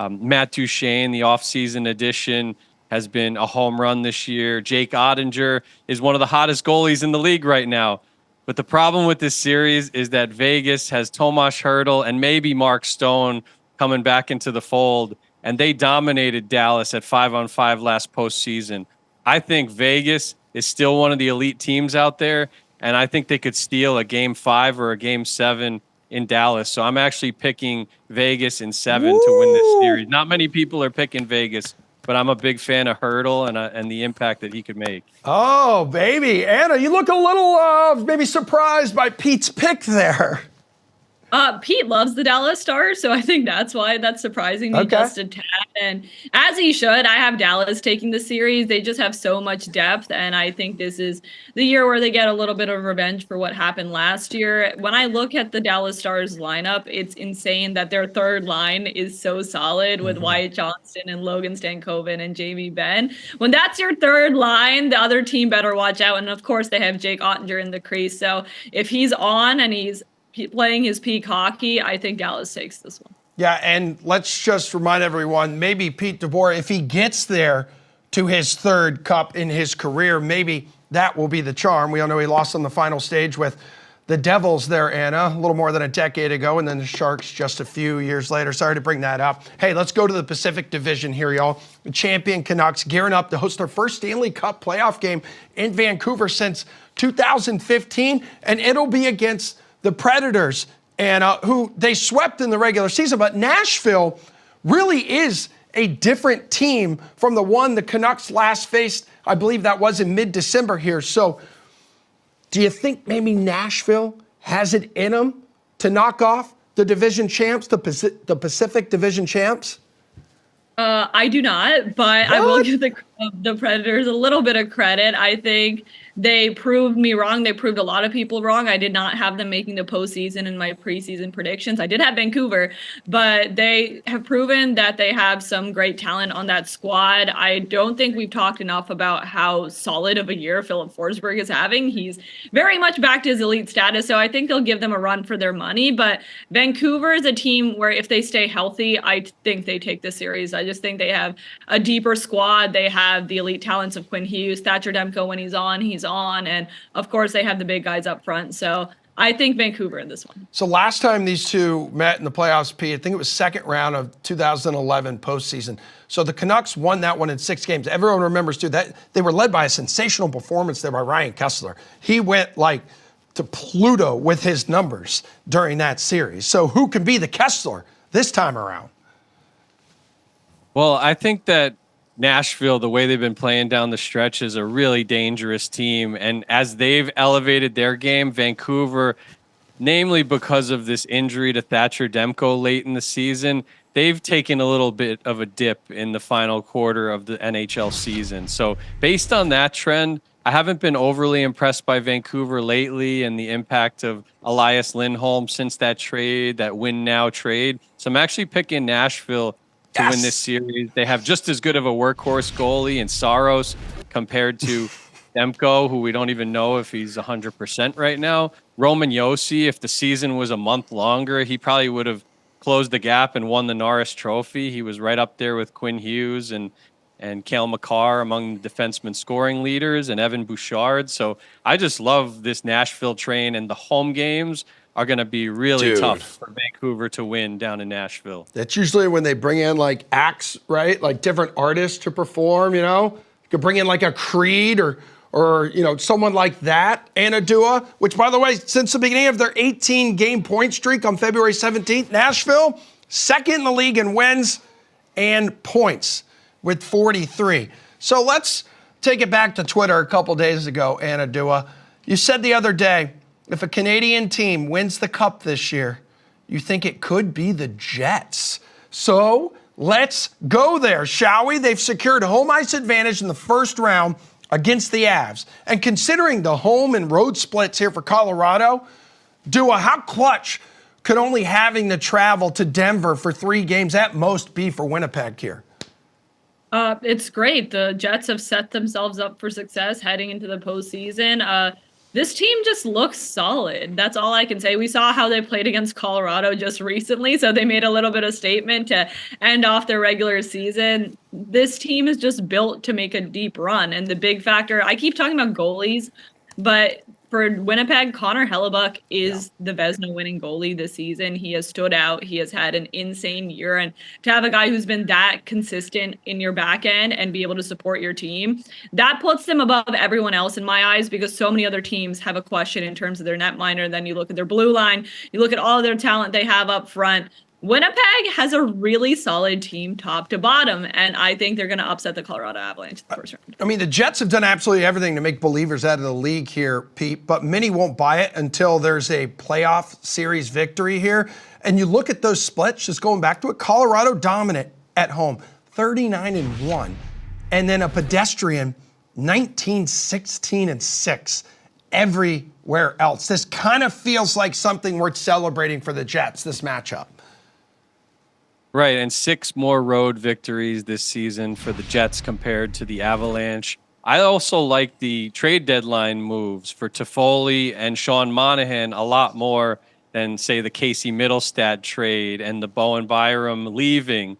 Matt Duchene, the offseason addition, has been a home run this year. Jake Ottinger is one of the hottest goalies in the league right now. But the problem with this series is that Vegas has Tomas Hertl and maybe Mark Stone coming back into the fold, and they dominated Dallas at 5-on-5 last postseason. I think Vegas is still one of the elite teams out there, and I think they could steal a Game 5 or a Game 7 in Dallas. So I'm actually picking Vegas in 7 to win this series. Not many people are picking Vegas, but I'm a big fan of Hertl and the impact that he could make. Oh, baby. Anna, you look a little maybe surprised by Pete's pick there. Pete loves the Dallas Stars, so I think that's why that's surprising me just a tad. And as he should, I have Dallas taking the series. They just have so much depth, and I think this is the year where they get a little bit of revenge for what happened last year. When I look at the Dallas Stars lineup, it's insane that their third line is so solid with Wyatt Johnston and Logan Stankoven and Jamie Benn. When that's your third line, the other team better watch out. And of course, they have Jake Ottinger in the crease. So if he's on and he's playing his peak hockey, I think Dallas takes this one. Yeah, and let's just remind everyone, maybe Pete DeBoer, if he gets there to his third cup in his career, maybe that will be the charm. We all know he lost on the final stage with the Devils there, Anna, a little more than a decade ago, and then the Sharks just a few years later. Sorry to bring that up. Hey, let's go to the Pacific Division here, y'all. The champion Canucks gearing up to host their first Stanley Cup playoff game in Vancouver since 2015, and it'll be against the Predators, and who they swept in the regular season. But Nashville really is a different team from the one the Canucks last faced. I believe that was in mid-December here. So do you think maybe Nashville has it in them to knock off the division champs, the Pacific Division champs? I do not, but I will give the Predators a little bit of credit. I think they proved me wrong. They proved a lot of people wrong. I did not have them making the postseason in my preseason predictions. I did have Vancouver, but they have proven that they have some great talent on that squad. I don't think we've talked enough about how solid of a year Philip Forsberg is having. He's very much back to his elite status, so I think they'll give them a run for their money. But Vancouver is a team where if they stay healthy, I think they take this series. I just think they have a deeper squad. They have the elite talents of Quinn Hughes, Thatcher Demko when he's on, and of course they have the big guys up front. So I think Vancouver in this one. So last time these two met in the playoffs, Pete, I think it was second round of 2011 postseason. So the Canucks won that one in 6 games. Everyone remembers too that they were led by a sensational performance there by Ryan Kessler. He went like to Pluto with his numbers during that series. So who can be the Kessler this time around? Well, I think that Nashville, the way they've been playing down the stretch, is a really dangerous team. And as they've elevated their game, Vancouver, namely because of this injury to Thatcher Demko late in the season, they've taken a little bit of a dip in the final quarter of the NHL season. So based on that trend, I haven't been overly impressed by Vancouver lately and the impact of Elias Lindholm since that trade, that win now trade. So I'm actually picking Nashville to win this series. They have just as good of a workhorse goalie in Saros compared to Demko, who we don't even know if he's 100% right now. Roman Josi, if the season was a month longer, he probably would have closed the gap and won the Norris Trophy. He was right up there with Quinn Hughes and Cale Makar among the defenseman scoring leaders and Evan Bouchard. So I just love this Nashville train, and the home games are going to be really Dude. tough for Vancouver to win down in Nashville. That's usually when they bring in like acts, right? Like different artists to perform, You could bring in like a Creed or someone like that, Anadua, which by the way, since the beginning of their 18-game point streak on February 17th, Nashville, second in the league in wins and points with 43. So let's take it back to Twitter a couple days ago, Anadua. You said the other day, if a Canadian team wins the Cup this year, you think it could be the Jets. So let's go there, shall we? They've secured home ice advantage in the first round against the Avs. And considering the home and road splits here for Colorado, Dua, how clutch could only having to travel to Denver for 3 games at most be for Winnipeg here? It's great. The Jets have set themselves up for success heading into the postseason. This team just looks solid. That's all I can say. We saw how they played against Colorado just recently, so they made a little bit of statement to end off their regular season. This team is just built to make a deep run, and the big factor, I keep talking about goalies, but for Winnipeg, Connor Hellebuck is the Vezina winning goalie this season. He has stood out. He has had an insane year. And to have a guy who's been that consistent in your back end and be able to support your team, that puts them above everyone else in my eyes, because so many other teams have a question in terms of their netminder. Then you look at their blue line, you look at all of their talent they have up front. Winnipeg has a really solid team top to bottom, and I think they're going to upset the Colorado Avalanche in the first round. I mean, the Jets have done absolutely everything to make believers out of the league here, Pete, but many won't buy it until there's a playoff series victory here. And you look at those splits, just going back to it, Colorado dominant at home, 39-1, and then a pedestrian 19-16-6 everywhere else. This kind of feels like something worth celebrating for the Jets, this matchup. Right, and 6 more road victories this season for the Jets compared to the Avalanche. I also like the trade deadline moves for Toffoli and Sean Monahan a lot more than, say, the Casey Middlestat trade, and the Bowen Byram leaving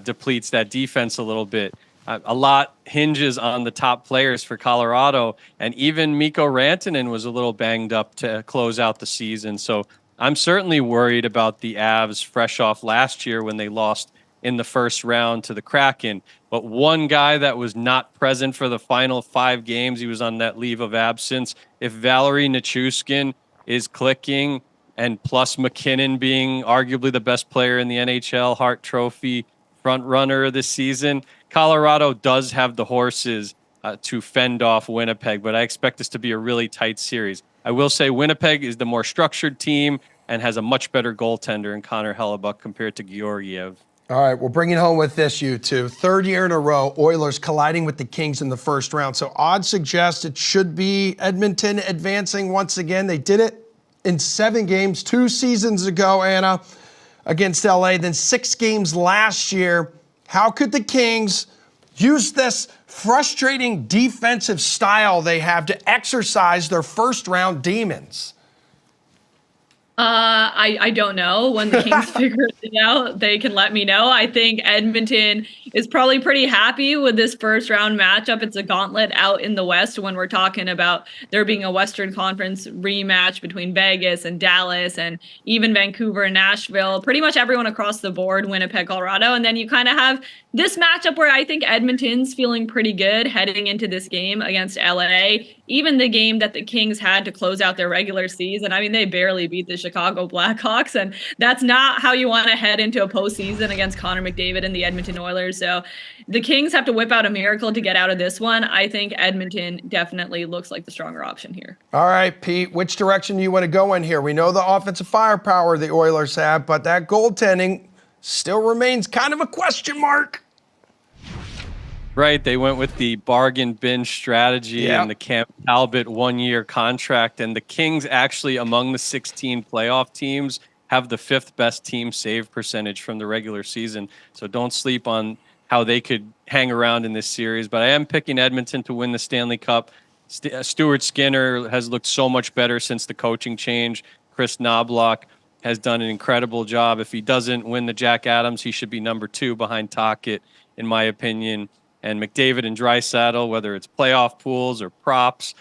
depletes that defense a little bit. A lot hinges on the top players for Colorado, and even Mikko Rantanen was a little banged up to close out the season. So I'm certainly worried about the Avs fresh off last year when they lost in the first round to the Kraken. But one guy that was not present for the final 5 games, he was on that leave of absence. If Valeri Nichushkin is clicking, and plus McKinnon being arguably the best player in the NHL Hart Trophy front runner this season, Colorado does have the horses to fend off Winnipeg, but I expect this to be a really tight series. I will say Winnipeg is the more structured team and has a much better goaltender in Connor Hellebuck compared to Georgiev. All right, we'll bring it home with this, you two. 3rd year in a row, Oilers colliding with the Kings in the first round. So odds suggest it should be Edmonton advancing once again. They did it in 7 games 2 seasons ago, Anna, against LA, then 6 games last year. How could the Kings use this frustrating defensive style they have to exercise their first round demons? I don't know. When the Kings figure it out, they can let me know. I think Edmonton is probably pretty happy with this first round matchup. It's a gauntlet out in the West when we're talking about there being a Western Conference rematch between Vegas and Dallas and even Vancouver and Nashville. Pretty much everyone across the board, Winnipeg, Colorado. And then you kind of have this matchup where I think Edmonton's feeling pretty good heading into this game against LA. Even the game that the Kings had to close out their regular season, I mean, they barely beat the Chicago Blackhawks, and that's not how you want to head into a postseason against Connor McDavid and the Edmonton Oilers. So the Kings have to whip out a miracle to get out of this one. I think Edmonton definitely looks like the stronger option here. All right, Pete, which direction do you want to go in here? We know the offensive firepower the Oilers have, but that goaltending still remains kind of a question mark. Right, they went with the bargain bin strategy and the Cam Talbot 1-year contract, and the Kings actually, among the 16 playoff teams, have the 5th best team save percentage from the regular season. So don't sleep on how they could hang around in this series. But I am picking Edmonton to win the Stanley Cup. Stuart Skinner has looked so much better since the coaching change. Chris Knobloch has done an incredible job. If he doesn't win the Jack Adams, he should be number 2 behind Tocchet, in my opinion. And McDavid and Draisaitl, whether it's playoff pools or props,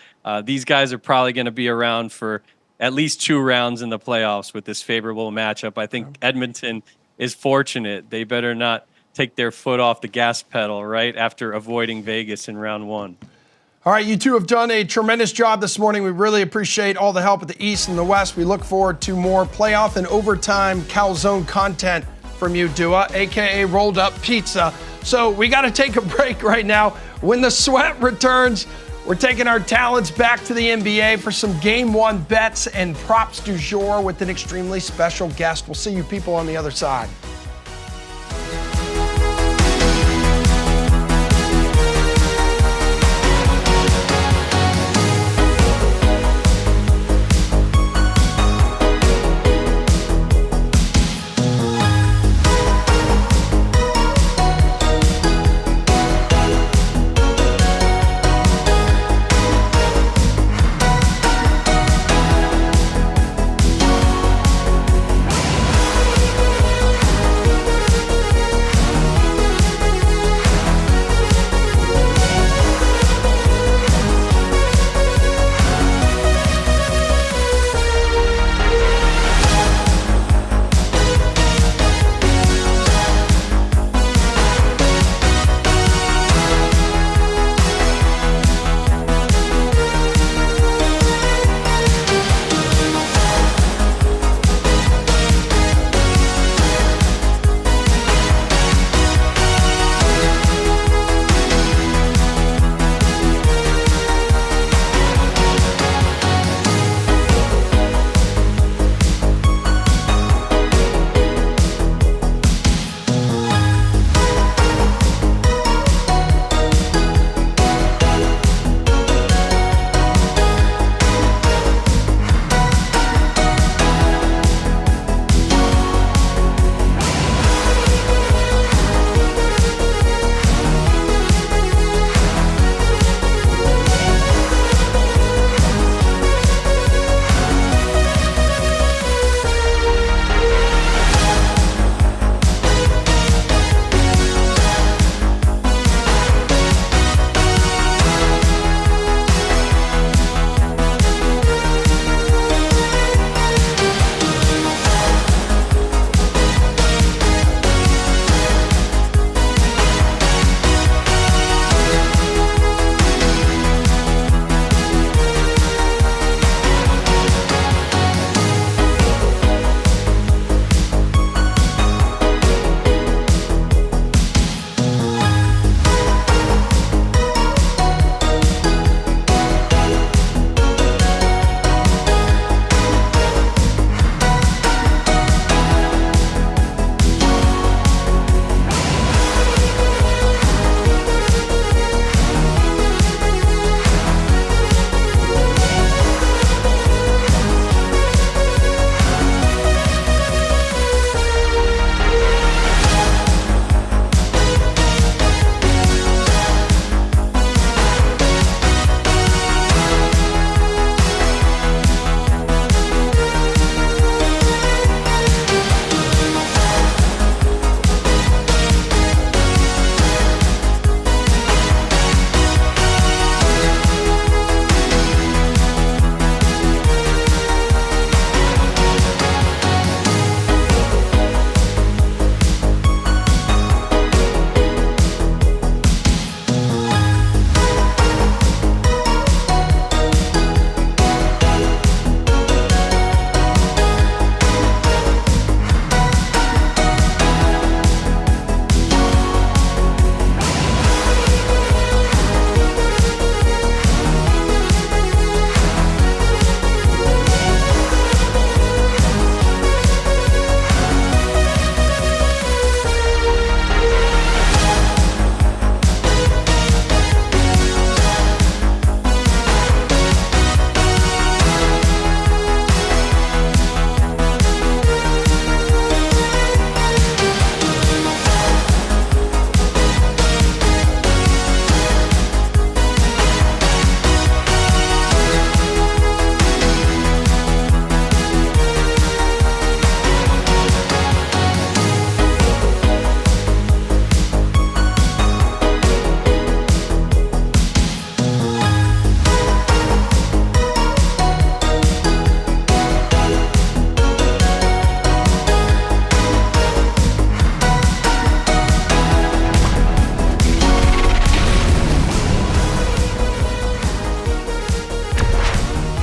these guys are probably going to be around for at least 2 rounds in the playoffs with this favorable matchup. I think Edmonton is fortunate. They better not take their foot off the gas pedal, right, after avoiding Vegas in round 1. All right, you two have done a tremendous job this morning. We really appreciate all the help at the East and the West. We look forward to more playoff and overtime calzone content from you, Dua, a.k.a. rolled up pizza. So we got to take a break right now. When the sweat returns, we're taking our talents back to the NBA for some Game 1 bets and props du jour with an extremely special guest. We'll see you people on the other side.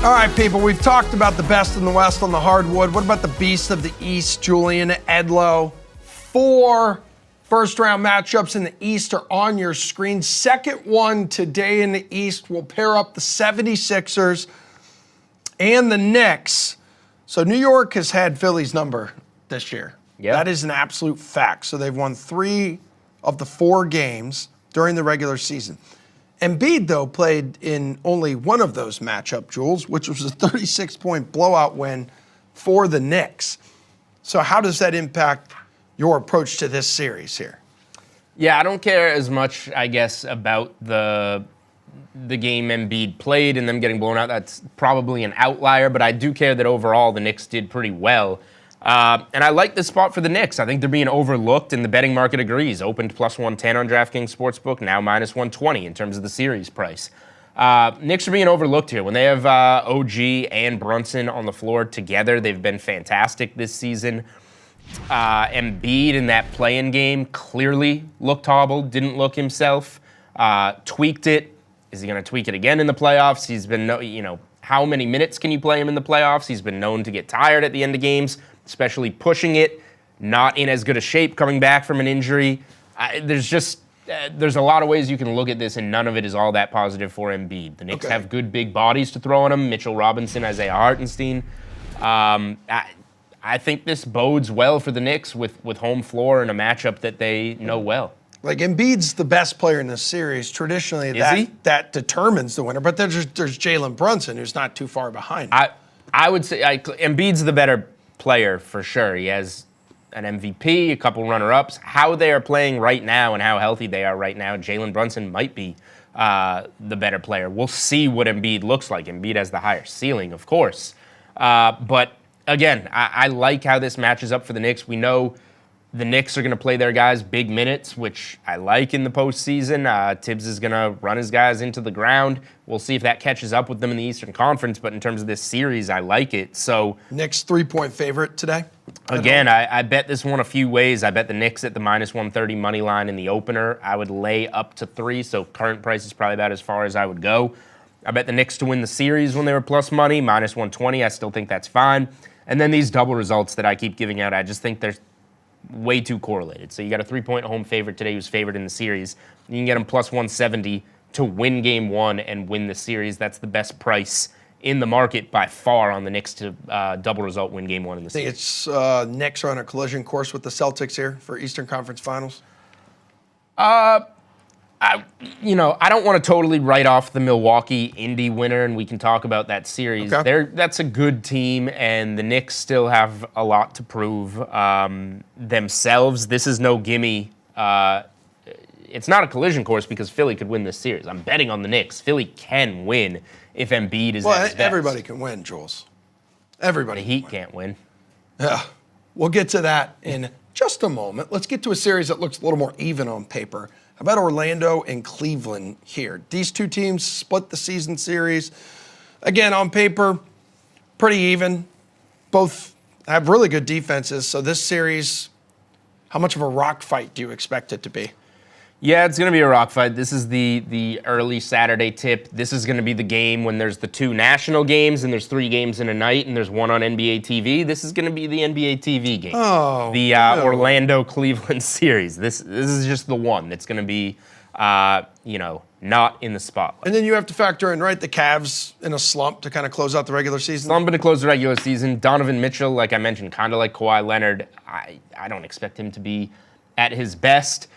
All right, people, we've talked about the best in the West on the hardwood. What about the beast of the East, Julian Edlow? 4 first-round matchups in the East are on your screen. Second one today in the East will pair up the 76ers and the Knicks. So New York has had Philly's number this year. Yeah. That is an absolute fact. So they've won 3 of the 4 games during the regular season. Embiid, though, played in only one of those matchup, Jules, which was a 36-point blowout win for the Knicks. So how does that impact your approach to this series here? Yeah, I don't care as much, I guess, about the game Embiid played and them getting blown out. That's probably an outlier, but I do care that overall the Knicks did pretty well. And I like this spot for the Knicks. I think they're being overlooked, and the betting market agrees. Opened plus 110 on DraftKings Sportsbook, now minus 120 in terms of the series price. Knicks are being overlooked here. When they have OG and Brunson on the floor together, they've been fantastic this season. Embiid in that play-in game clearly looked hobbled, didn't look himself, tweaked it. Is he going to tweak it again in the playoffs? He's been, how many minutes can you play him in the playoffs? He's been known to get tired at the end of games, especially pushing it, not in as good a shape coming back from an injury. There's a lot of ways you can look at this, and none of it is all that positive for Embiid. The Knicks have good big bodies to throw on him. Mitchell Robinson, Isaiah Hartenstein. I think this bodes well for the Knicks with home floor and a matchup that they know well. Like, Embiid's the best player in this series. Traditionally, that determines the winner. But there's Jalen Brunson, who's not too far behind. I would say Embiid's the better player for sure. He has an MVP, a couple runner-ups. How they are playing right now and how healthy they are right now, Jalen Brunson might be the better player. We'll see what Embiid looks like. Embiid has the higher ceiling, of course. But again, I like how this matches up for the Knicks. We know the Knicks are going to play their guys big minutes, which I like in the postseason. Tibbs is going to run his guys into the ground. We'll see if that catches up with them in the Eastern Conference, but in terms of this series, I like it. So Knicks 3-point favorite today? Again, I bet this one a few ways. I bet the Knicks at the minus 130 money line in the opener. I would lay up to 3, so current price is probably about as far as I would go. I bet the Knicks to win the series when they were plus money, minus 120. I still think that's fine. And then these double results that I keep giving out, I just think they're way too correlated. So you got a 3-point home favorite today who's favored in the series. You can get them plus 170 to win game 1 and win the series. That's the best price in the market by far on the Knicks to double result win game 1 in the series. I think it's Knicks are on a collision course with the Celtics here for Eastern Conference Finals. I don't want to totally write off the Milwaukee Indy winner, and we can talk about that series. Okay. That's a good team, and the Knicks still have a lot to prove themselves. This is no gimme. It's not a collision course because Philly could win this series. I'm betting on the Knicks. Philly can win if Embiid is at his best. Everybody can win, Jules. Everybody. The Heat can't win. Yeah. We'll get to that in just a moment. Let's get to a series that looks a little more even on paper. How about Orlando and Cleveland here? These two teams split the season series. Again, on paper, pretty even. Both have really good defenses. So this series, how much of a rock fight do you expect it to be? Yeah, it's going to be a rock fight. This is the early Saturday tip. This is going to be the game when there's the 2 national games and there's 3 games in a night and there's 1 on NBA TV. This is going to be the NBA TV game. Oh, the Orlando-Cleveland series. This is just the one that's going to be, not in the spotlight. And then you have to factor in, right, the Cavs in a slump to kind of close out the regular season. Slumping to close the regular season. Donovan Mitchell, like I mentioned, kind of like Kawhi Leonard. I don't expect him to be at his best.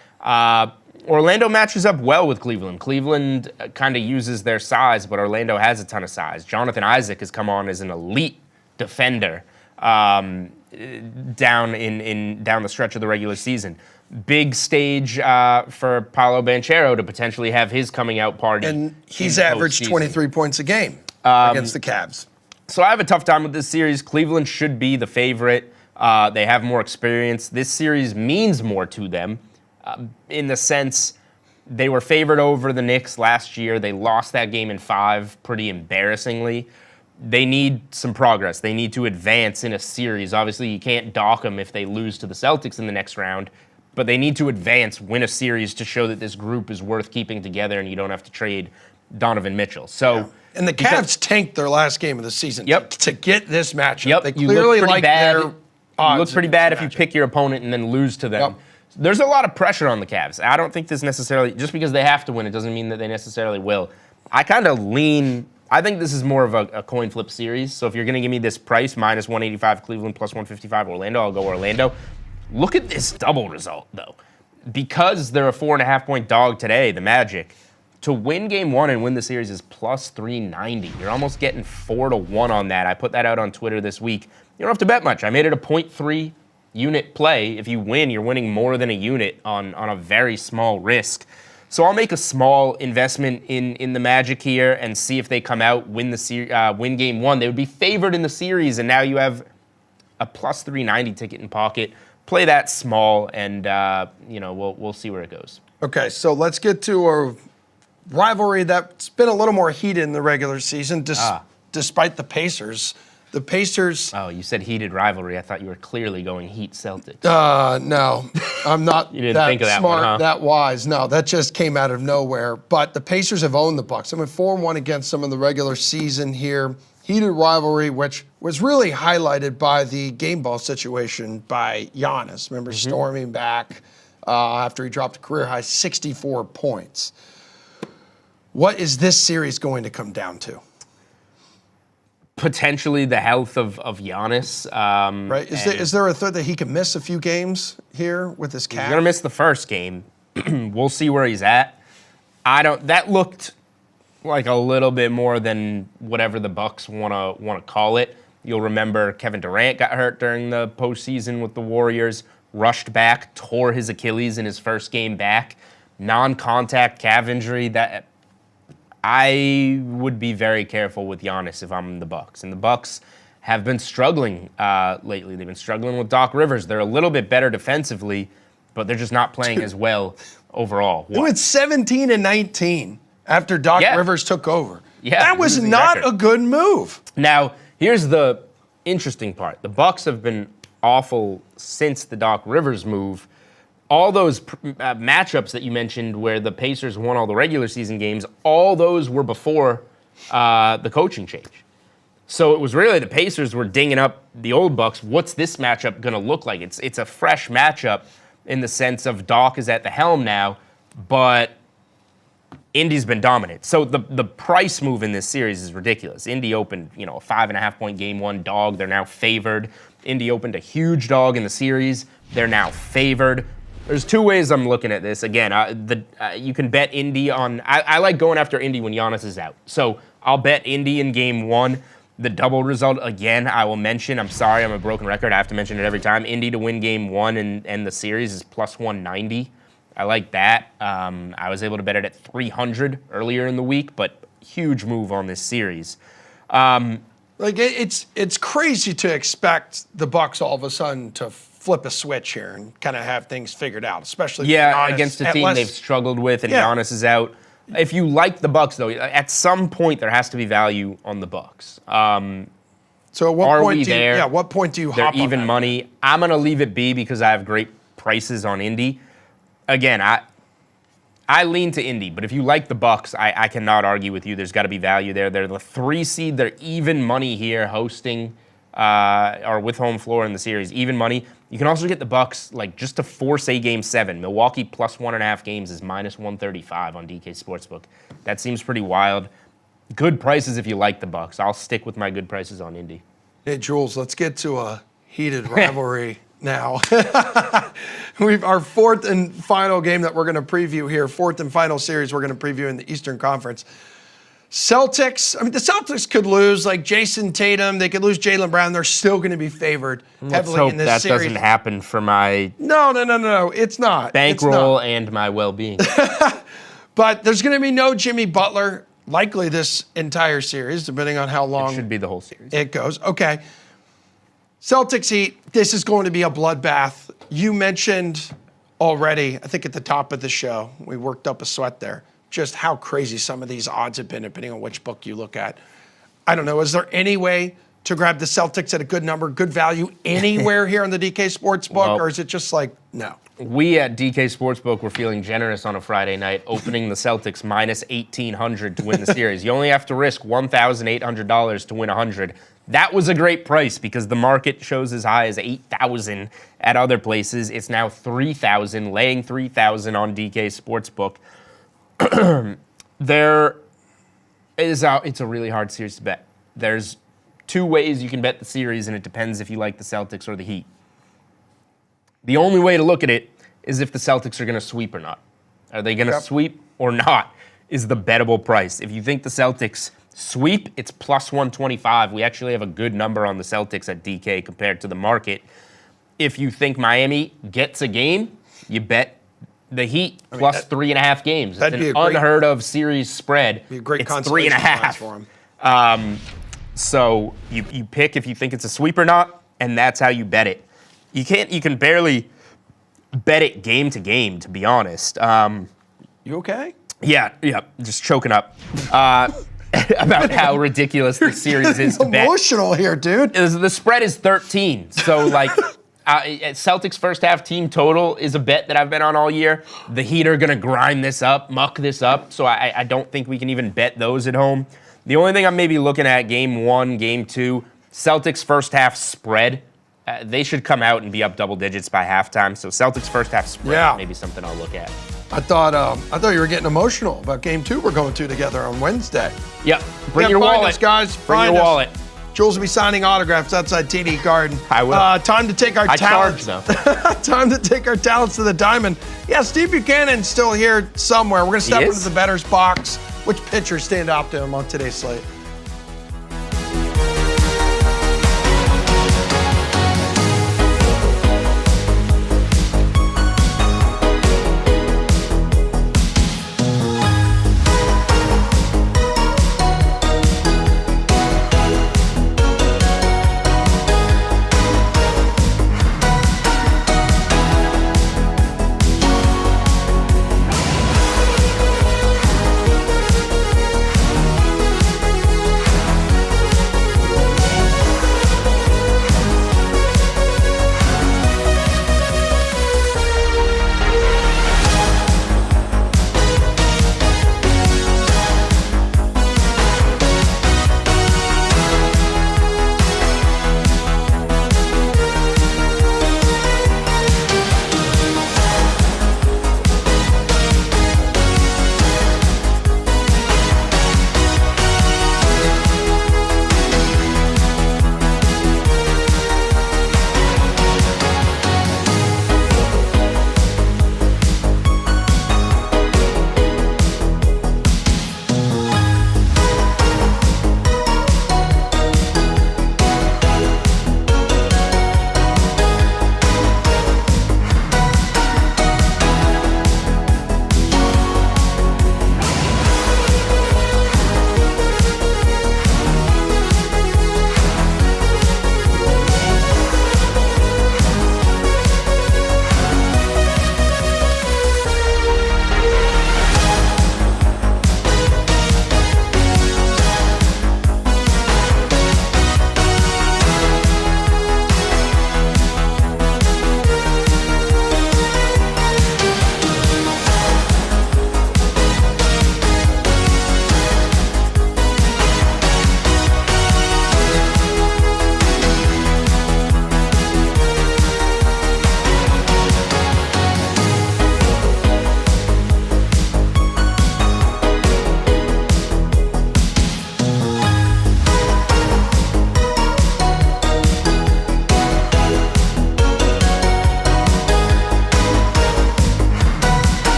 Orlando matches up well with Cleveland. Cleveland kind of uses their size, but Orlando has a ton of size. Jonathan Isaac has come on as an elite defender down the stretch of the regular season. Big stage for Paolo Banchero to potentially have his coming out party. And he's averaged 23 points a game against the Cavs. So I have a tough time with this series. Cleveland should be the favorite. They have more experience. This series means more to them. In the sense they were favored over the Knicks last year. They lost that game in 5 pretty embarrassingly. They need some progress. They need to advance in a series. Obviously, you can't dock them if they lose to the Celtics in the next round, but they need to advance, win a series to show that this group is worth keeping together and you don't have to trade Donovan Mitchell. So And the Cavs tanked their last game of the season to get this matchup. Yep, They you clearly look pretty like bad. their odds. You look pretty bad if you pick your opponent and then lose to them. Yep. There's a lot of pressure on the Cavs. I don't think this necessarily, just because they have to win, it doesn't mean that they necessarily will. I kind of lean, I think this is more of a coin flip series. So if you're going to give me this price, minus 185 Cleveland, plus 155 Orlando, I'll go Orlando. Look at this double result, though. Because they're a 4.5-point dog today, the Magic, to win game one and win the series is plus 390. You're almost getting 4-1 on that. I put that out on Twitter this week. You don't have to bet much. I made it a 0.3 unit play. If you win, you're winning more than a unit on a very small risk. So I'll make a small investment in the Magic here and see if they come out, win game one. They would be favored in the series, and now you have a plus 390 ticket in pocket. Play that small, and we'll see where it goes. Okay, so let's get to a rivalry that's been a little more heated in the regular season, despite the Pacers. The Pacers. Oh, you said heated rivalry. I thought you were clearly going Heat Celtics. No, I'm not You didn't that think of that smart, one, huh? that wise. No, that just came out of nowhere. But the Pacers have owned the Bucks. I mean, 4-1 against them in the regular season here. Heated rivalry, which was really highlighted by the game ball situation by Giannis. Remember, storming back after he dropped a career-high 64 points. What is this series going to come down to? Potentially the health of Giannis. Right? Is there a threat that he can miss a few games here with his calf? He's gonna miss the first game. We'll see where he's at. That looked like a little bit more than whatever the Bucks wanna call it. You'll remember Kevin Durant got hurt during the postseason with the Warriors, rushed back, tore his Achilles in his first game back. Non-contact calf injury. That I would be very careful with Giannis if I'm the Bucks. And the Bucks have been struggling lately. They've been struggling with Doc Rivers. They're a little bit better defensively, but they're just not playing as well overall. They went 17-19 after Doc Rivers took over. Yeah, that was not a good move. Now, here's the interesting part. The Bucks have been awful since the Doc Rivers move. All those matchups that you mentioned where the Pacers won all the regular season games, all those were before the coaching change. So it was really the Pacers were dinging up the old Bucks. What's this matchup going to look like? It's a fresh matchup in the sense of Doc is at the helm now, but Indy's been dominant. So the price move in this series is ridiculous. Indy opened, a 5.5-point game one dog. They're now favored. Indy opened a huge dog in the series. They're now favored. There's two ways I'm looking at this. Again, you can bet Indy on. I like going after Indy when Giannis is out. So I'll bet Indy in game one. The double result, again, I will mention. I'm sorry, I'm a broken record. I have to mention it every time. Indy to win game one and the series is plus 190. I like that. I was able to bet it at 300 earlier in the week, but huge move on this series. It's crazy to expect the Bucks all of a sudden to flip a switch here and kind of have things figured out, especially Giannis, against a team they've struggled with, and Giannis is out. If you like the Bucks, though, at some point there has to be value on the Bucks. So at what point do you, what point do you They're hop on even that? money. I'm gonna leave it be because I have great prices on Indy. Again, I lean to Indy, but if you like the Bucks, I cannot argue with you. There's got to be value there. They're the 3 seed. They're even money here, hosting or with home floor in the series. Even money. You can also get the Bucks just to force a game 7. Milwaukee plus 1.5 games is minus 135 on DK Sportsbook. That seems pretty wild. Good prices if you like the Bucks. I'll stick with my good prices on Indy. Hey, Jules, let's get to a heated rivalry now. Our fourth and final game that we're going to preview here, fourth and final series we're going to preview in the Eastern Conference. Celtics, the Celtics could lose Jason Tatum. They could lose Jaylen Brown. They're still going to be favored heavily in this that series. doesn't happen for my No. It's not. bankroll and my well-being. But there's going to be no Jimmy Butler, likely this entire series, depending on how long It should be the whole series. it goes. Okay. Celtics Heat, this is going to be a bloodbath. You mentioned already, I think at the top of the show, we worked up a sweat there, just how crazy some of these odds have been, depending on which book you look at. I don't know, is there any way to grab the Celtics at a good number, good value anywhere here on the DK Sportsbook, Well, or is it just like, no? We at DK Sportsbook were feeling generous on a Friday night, opening the Celtics minus 1,800 to win the series. You only have to risk $1,800 to win 100. That was a great price because the market shows as high as 8,000 at other places. It's now 3,000, laying 3,000 on DK Sportsbook. It's a really hard series to bet. There's two ways you can bet the series, and it depends if you like the Celtics or the Heat. The only way to look at it is if the Celtics are going to sweep or not. Are they going to sweep or not is the bettable price. If you think the Celtics sweep, it's plus 125. We actually have a good number on the Celtics at DK compared to the market. If you think Miami gets a game, you bet the Heat plus 3.5 games. It's an unheard of series spread. Be a great it's consolation 3.5 for him. So you pick if you think it's a sweep or not, and that's how you bet it. You can barely bet it game to game, to be honest. You okay? Yeah, just choking up about how ridiculous this series is to bet. Emotional here, dude. The spread is 13, so like Celtics first half team total is a bet that I've been on all year. The Heat are gonna grind this up, muck this up, so I don't think we can even bet those at home. The only thing I'm maybe looking at game 1, game 2, Celtics first half spread. They should come out and be up double digits by halftime. So Celtics first half spread, maybe something I'll look at. I thought you were getting emotional about game 2 we're going to together on Wednesday. Yep. Bring your find wallet, us, guys. Bring your wallet. Jules will be signing autographs outside TD Garden. I will. Time to take our talents. Charge though. Time to take our talents to the diamond. Yeah, Steve Buchanan's still here somewhere. We're gonna step into the bettor's box. Which pitchers stand out to him on today's slate?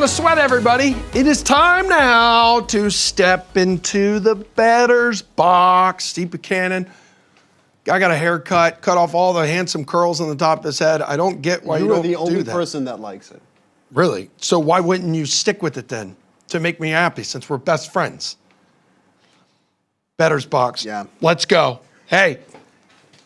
the sweat, everybody. It is time now to step into the bettor's box. Steve Buchanan. I got a haircut, cut off all the handsome curls on the top of his head. I don't get why you You are don't the only do that. person that likes it. Really? So why wouldn't you stick with it then to make me happy since we're best friends? Bettor's box. Yeah. Let's go. Hey,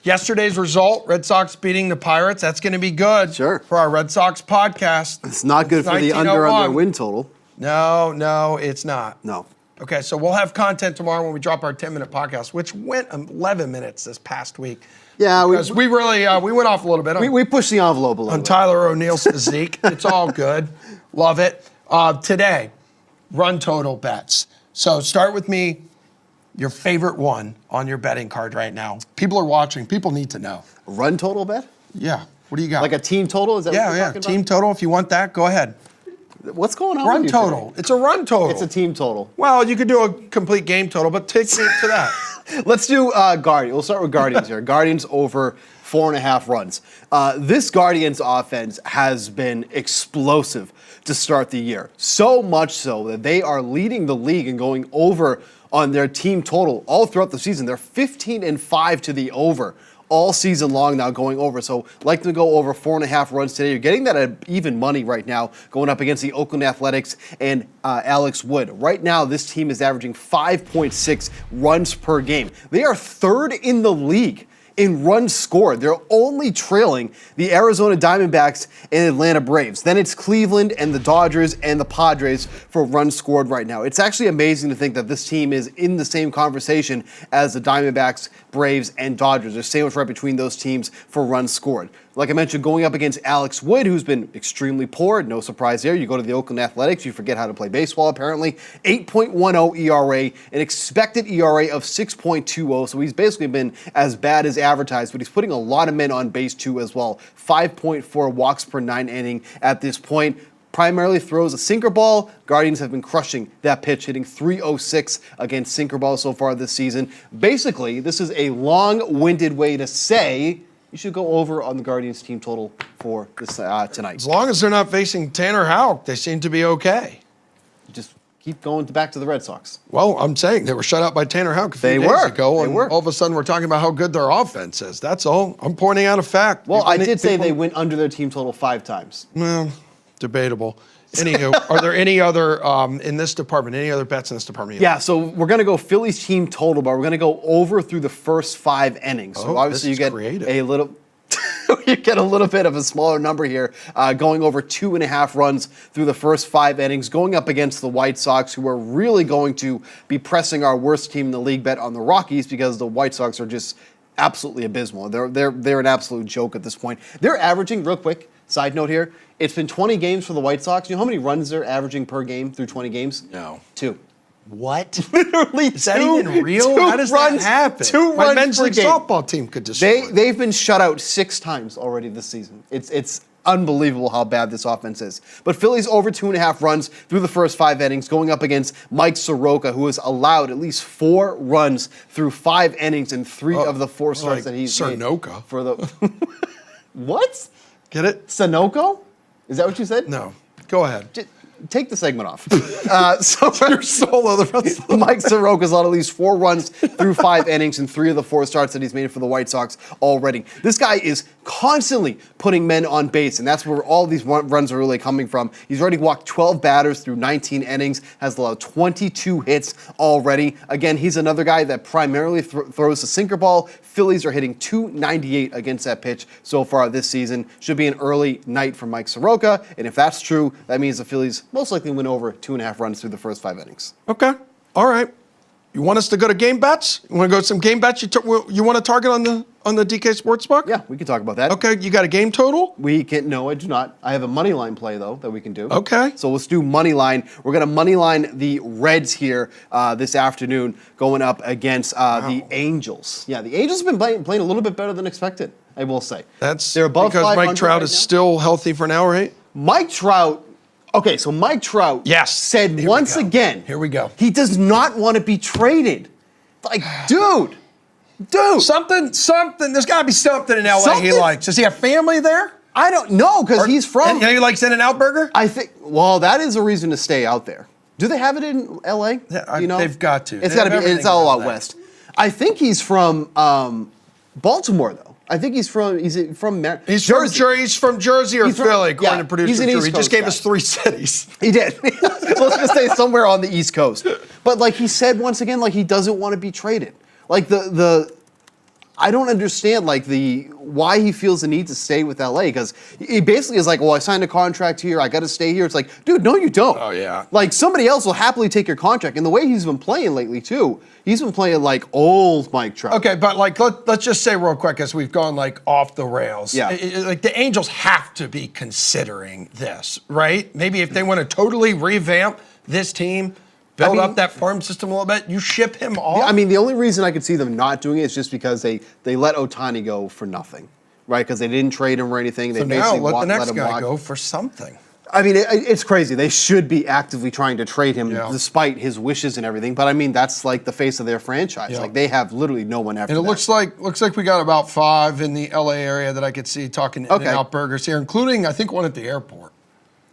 yesterday's result, Red Sox beating the Pirates. That's going to be good Sure. for our Red Sox podcast. It's not good for the under on 1901. their win total. No, it's not. No. Okay, so we'll have content tomorrow when we drop our 10-minute podcast, which went 11 minutes this past week. Yeah, Because we really we went off a little bit on, we pushed the envelope a little on bit. Tyler O'Neill's physique. It's all good. Love it. Today, run total bets. So start with me, your favorite one on your betting card right now. People are watching. People need to know. Run total bet? Yeah. What do you got? Like a team total? Is that what you're yeah. talking Team total. If you want that, go ahead. about? What's going on Run with you total. today? It's a run total. It's a team total. Well, you could do a complete game total, but take me to that. Let's do Guardians. We'll start with Guardians here. Guardians over 4.5 runs. This Guardians offense has been explosive to start the year. So much so that they are leading the league and going over on their team total all throughout the season. They're 15-5 to the over all season long now, going over. So like to go over 4.5 runs today. You're getting that at even money right now, going up against the Oakland Athletics and Alex Wood. Right now, this team is averaging 5.6 runs per game. They are third in the league in runs scored. They're only trailing the Arizona Diamondbacks and Atlanta Braves. Then it's Cleveland and the Dodgers and the Padres for runs scored right now. It's actually amazing to think that this team is in the same conversation as the Diamondbacks, Braves, and Dodgers. There's so much right between those teams for runs scored. Like I mentioned, going up against Alex Wood, who's been extremely poor. No surprise there. You go to the Oakland Athletics, you forget how to play baseball, apparently. 8.10 ERA, an expected ERA of 6.20. So he's basically been as bad as advertised, but he's putting a lot of men on base too as well. 5.4 walks per 9 inning at this point. Primarily throws a sinker ball. Guardians have been crushing that pitch, hitting 306 against sinker ball so far this season. Basically, this is a long-winded way to say you should go over on the Guardians team total for this tonight. As long as they're not facing Tanner Houck, they seem to be okay. Just keep going back to the Red Sox. Well, I'm saying they were shut out by Tanner Houck a few They days were. ago, They and were. all of a sudden we're talking about how good their offense is. That's all. I'm pointing out a fact. Well, I did say People- they went under their team total 5 times. Well, debatable. Anywho, are there any other in this department? Any other bets in this department? Yeah, so we're going to go Phillies team total, but we're going to go over through the first 5 innings. So Oh, obviously this you is get creative. a little you get a little bit of a smaller number here, going over 2.5 runs through the first 5 innings, going up against the White Sox, who are really going to be pressing our worst team in the league bet on the Rockies because the White Sox are just absolutely abysmal. They're an absolute joke at this point. They're averaging, real quick, side note here, it's been 20 games for the White Sox. You know how many runs they're averaging per game through 20 games? No. 2. What? Literally, Is that even real? How does that happen? 2 My runs men's per league game. softball team could destroy. They've been shut out 6 times already this season. It's unbelievable how bad this offense is. But Phillies over 2.5 runs through the first 5 innings, going up against Mike Soroka, who has allowed at least 4 runs through 5 innings in 3 of the 4 starts like that he's Soroka. made for the. What? Get it? Sunoco? Is that what you said? No. Go ahead. Take the segment off. So You're solo the rest of the Mike Soroka's allowed at least 4 runs through 5 innings in 3 of the 4 starts that he's made for the White Sox already. This guy is constantly putting men on base, and that's where all these runs are really coming from. He's already walked 12 batters through 19 innings, has allowed 22 hits already. Again, he's another guy that primarily throws the sinker ball. Phillies are hitting .298 against that pitch so far this season. Should be an early night for Mike Soroka, and if that's true, that means the Phillies most likely win over 2.5 runs through the first 5 innings. Okay. All right. You want us to go to game bets? You want to go to some game bets? You want to target on the DK Sportsbook? Yeah, we can talk about that. Okay. You got a game total? We can. No, I do not. I have a money line play though that we can do. Okay. So let's do money line. We're gonna money line the Reds here this afternoon, going up against the Angels. Yeah, the Angels have been playing a little bit better than expected. I will say. They're above because 500 Mike Trout right is now. still healthy for now, right? Mike Trout. Okay, so Mike Trout Yes. said Here we once go. again. Here we go. He does not want to be traded. Like, dude. Something. There's got to be something in LA he Something? likes. Does he have family there? I don't know because he's from. And you like In-N-Out Burger? I think. Well, that is a reason to stay out there. Do they have it in L.A.? Yeah, You know, they've got to. It's They got to have be. It's everything all around out that. west. I think he's from Baltimore though. I think he's from. He's from He's Jersey. He's from Jersey or He's from- Philly, according yeah, to producer he's an Drew. East He just Coast gave guy. us 3 cities. He did. Let's just say somewhere on the East Coast. But like he said once again, like he doesn't want to be traded. Like I don't understand like why he feels the need to stay with LA because he basically is like, well, I signed a contract here, I got to stay here. It's like, dude, no, you don't. Oh, yeah. Like somebody else will happily take your contract. And the way he's been playing lately too, he's been playing like old Mike Trout. Okay, but like let's just say real quick as we've gone like off the rails. Yeah. Like the Angels have to be considering this, right? Maybe if they want to totally revamp this team, build up that farm system a little bit, you ship him off. I mean, the only reason I could see them not doing it is just because they let Ohtani go for nothing, right? Because they didn't trade him or anything. They so now basically let the next him guy walk. go for something. I mean, it's crazy. They should be actively trying to trade him Yeah. despite his wishes and everything. But I mean, that's like the face of their franchise. Yeah. Like they have literally no one after And it that. looks like we got about 5 in the LA area that I could see talking Okay. In-N-Out Burgers here, including I think one at the airport.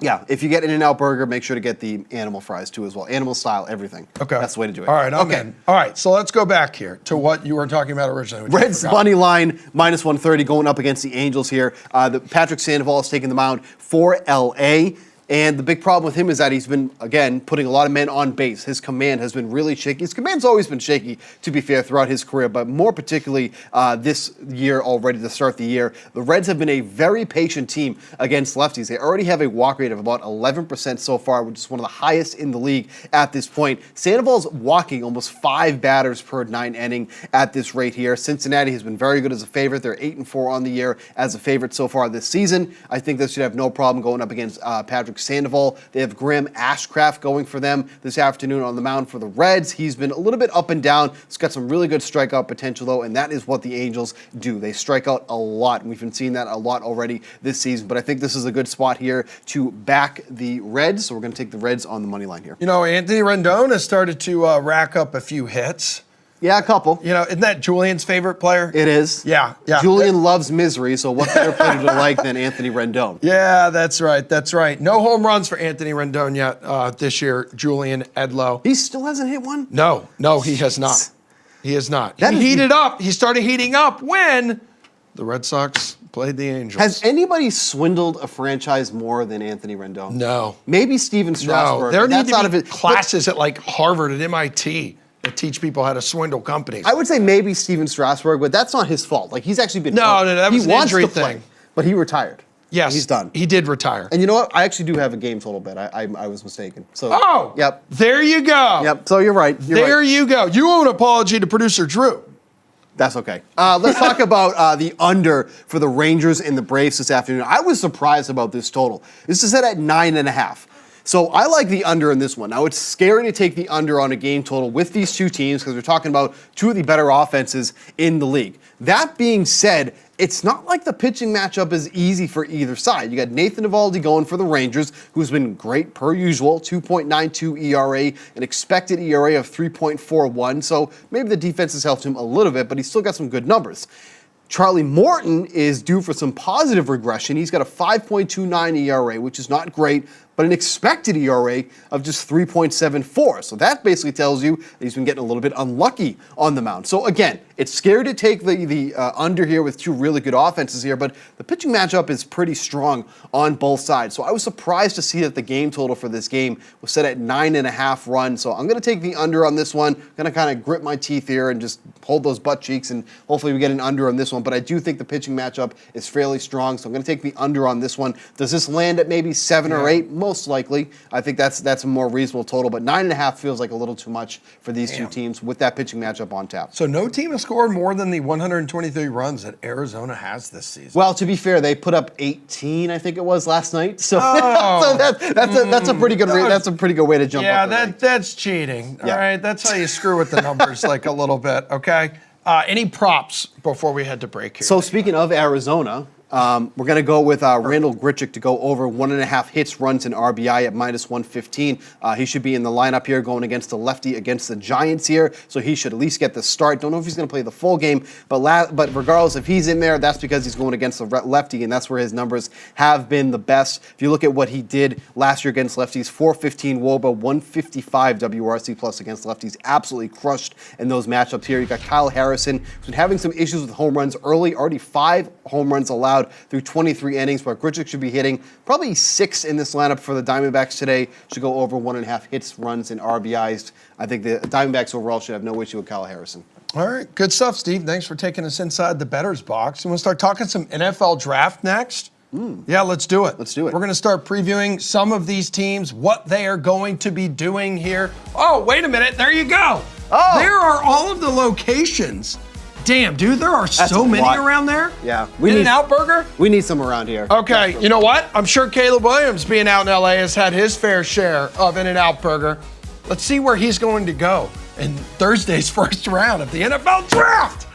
Yeah, if you get In-N-Out Burger, make sure to get the animal fries too as well. Animal style, everything. Okay. That's the way to do it. All right, I'm okay. in. All right, so let's go back here to what you were talking about originally. which I Reds forgot. money line minus 130 going up against the Angels here. The Patrick Sandoval is taking the mound for LA. And the big problem with him is that he's been, again, putting a lot of men on base. His command has been really shaky. His command's always been shaky, to be fair, throughout his career, but more particularly this year already to start the year. The Reds have been a very patient team against lefties. They already have a walk rate of about 11% so far, which is one of the highest in the league at this point. Sandoval's walking almost 5 batters per 9 inning at this rate here. Cincinnati has been very good as a favorite. They're 8-4 on the year as a favorite so far this season. I think they should have no problem going up against Patrick Sandoval. They have Graham Ashcraft going for them this afternoon on the mound for the Reds. He's been a little bit up and down. He's got some really good strikeout potential, though, and that is what the Angels do. They strike out a lot, and we've been seeing that a lot already this season. But I think this is a good spot here to back the Reds, so we're going to take the Reds on the money line here. You know, Anthony Rendon has started to rack up a few hits. Yeah, a couple. You know, isn't that Julian's favorite player? It is. Yeah, yeah. Julian loves misery, so what better player to like than Anthony Rendon? Yeah, that's right. That's right. No home runs for Anthony Rendon yet this year, Julian Edlow. He still hasn't hit one? No, he has not. He has not. That He is- heated up. He started heating up when the Red Sox played the Angels. Has anybody swindled a franchise more than Anthony Rendon? No. Maybe Steven Strasburg. No, there but need that's out to of be it. classes at like Harvard and MIT that teach people how to swindle companies. I would say maybe Steven Strasburg, but that's not his fault. Like he's actually been No, hurt. no, that was he an wants injury to play, thing. but he retired. Yes, he's done. He did retire. And you know what? I actually do have a game total bet. I was mistaken. So Oh, yep, There you go. yep. So you're right. There you go. You owe an apology to producer Drew. That's okay. Let's talk about the under for the Rangers and the Braves this afternoon. I was surprised about this total. This is set at 9.5. So I like the under in this one. Now, it's scary to take the under on a game total with these two teams because we're talking about two of the better offenses in the league. That being said, it's not like the pitching matchup is easy for either side. You got Nathan Eovaldi going for the Rangers, who's been great per usual, 2.92 ERA, an expected ERA of 3.41. So maybe the defense has helped him a little bit, but he's still got some good numbers. Charlie Morton is due for some positive regression. He's got a 5.29 ERA, which is not great, but an expected ERA of just 3.74. So that basically tells you that he's been getting a little bit unlucky on the mound. So again, it's scary to take the under here with two really good offenses here, but the pitching matchup is pretty strong on both sides. So I was surprised to see that the game total for this game was set at 9.5 runs. So I'm going to take the under on this one. I'm going to kind of grit my teeth here and just hold those butt cheeks, and hopefully we get an under on this one. But I do think the pitching matchup is fairly strong, so I'm going to take the under on this one. Does this land at maybe 7 or 8? Most likely. I think that's a more reasonable total, but 9.5 feels like a little too much for these two teams with that pitching matchup on tap. So no team has scored more than the 123 runs that Arizona has this season. Well, to be fair, they put up 18, I think it was last night. So, Oh. so that's a pretty good that's a pretty good way to jump Yeah, up. the ranks. that's cheating. Yeah. All right, that's how you screw with the numbers like a little bit. Okay. Any props before we head to break here? So speaking of Arizona, We're going to go with Randall Grichuk to go over 1.5 hits, runs, and RBI at -115. He should be in the lineup here going against the lefty against the Giants here, so he should at least get the start. Don't know if he's going to play the full game, but regardless, if he's in there, that's because he's going against the lefty, and that's where his numbers have been the best. If you look at what he did last year against lefties, 415 WOBA, 155 WRC plus against lefties, absolutely crushed in those matchups here. You got Kyle Harrison, who's been having some issues with home runs early, already 5 home runs allowed through 23 innings, but Grichuk should be hitting probably 6 in this lineup for the Diamondbacks today. Should go over 1.5 hits, runs, and RBIs. I think the Diamondbacks overall should have no issue with Kyle Harrison. All right, good stuff, Steve. Thanks for taking us inside the bettor's box. You want to start talking some NFL draft next? Yeah, let's do it. Let's do it. We're going to start previewing some of these teams, what they are going to be doing here. Oh, wait a minute. There you go. Oh. There are all of the locations. Damn, dude, there are so many around there. Yeah. In-N-Out Burger? We need some around here. Okay, you know what? I'm sure Caleb Williams, being out in LA, has had his fair share of In-N-Out Burger. Let's see where he's going to go in Thursday's first round of the NFL Draft.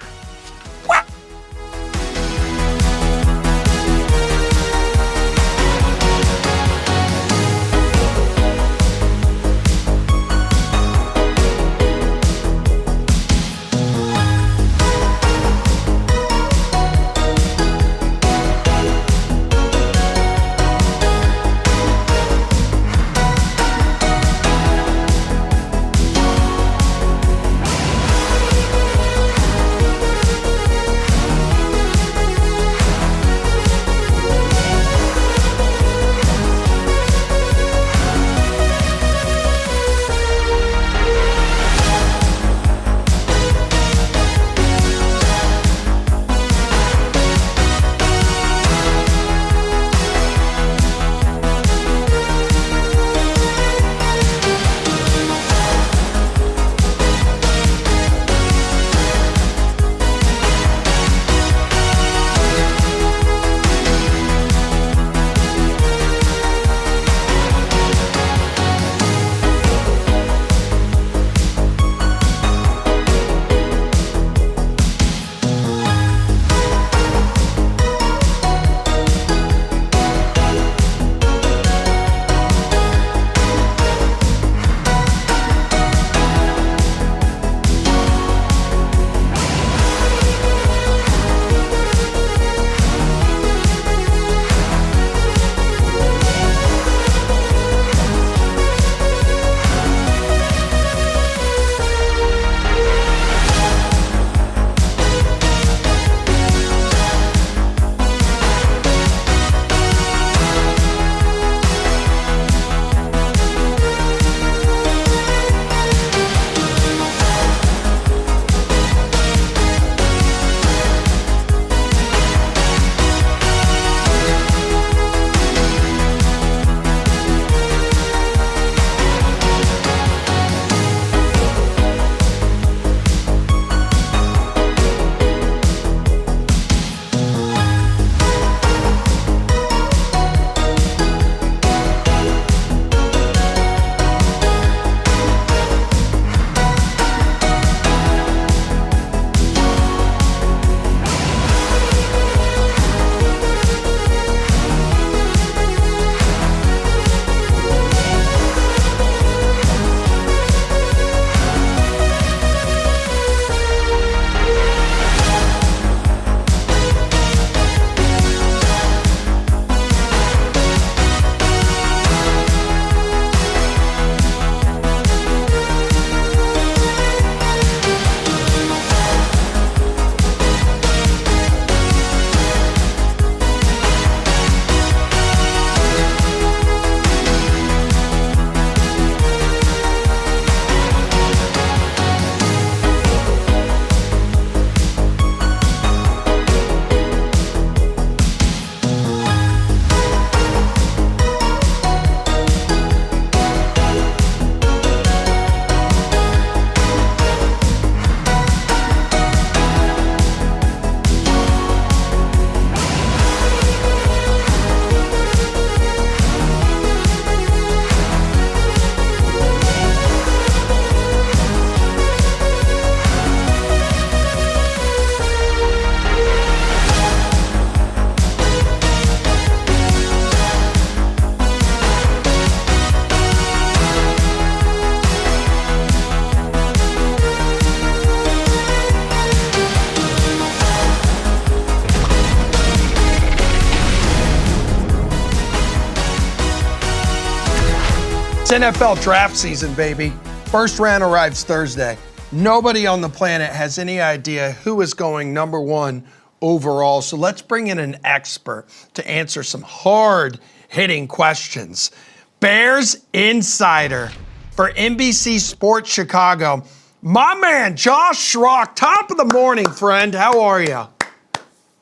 NFL draft season, baby. First round arrives Thursday. Nobody on the planet has any idea who is going number one overall. So let's bring in an expert to answer some hard-hitting questions. Bears insider for NBC Sports Chicago, my man, Josh Schrock. Top of the morning, friend. How are you?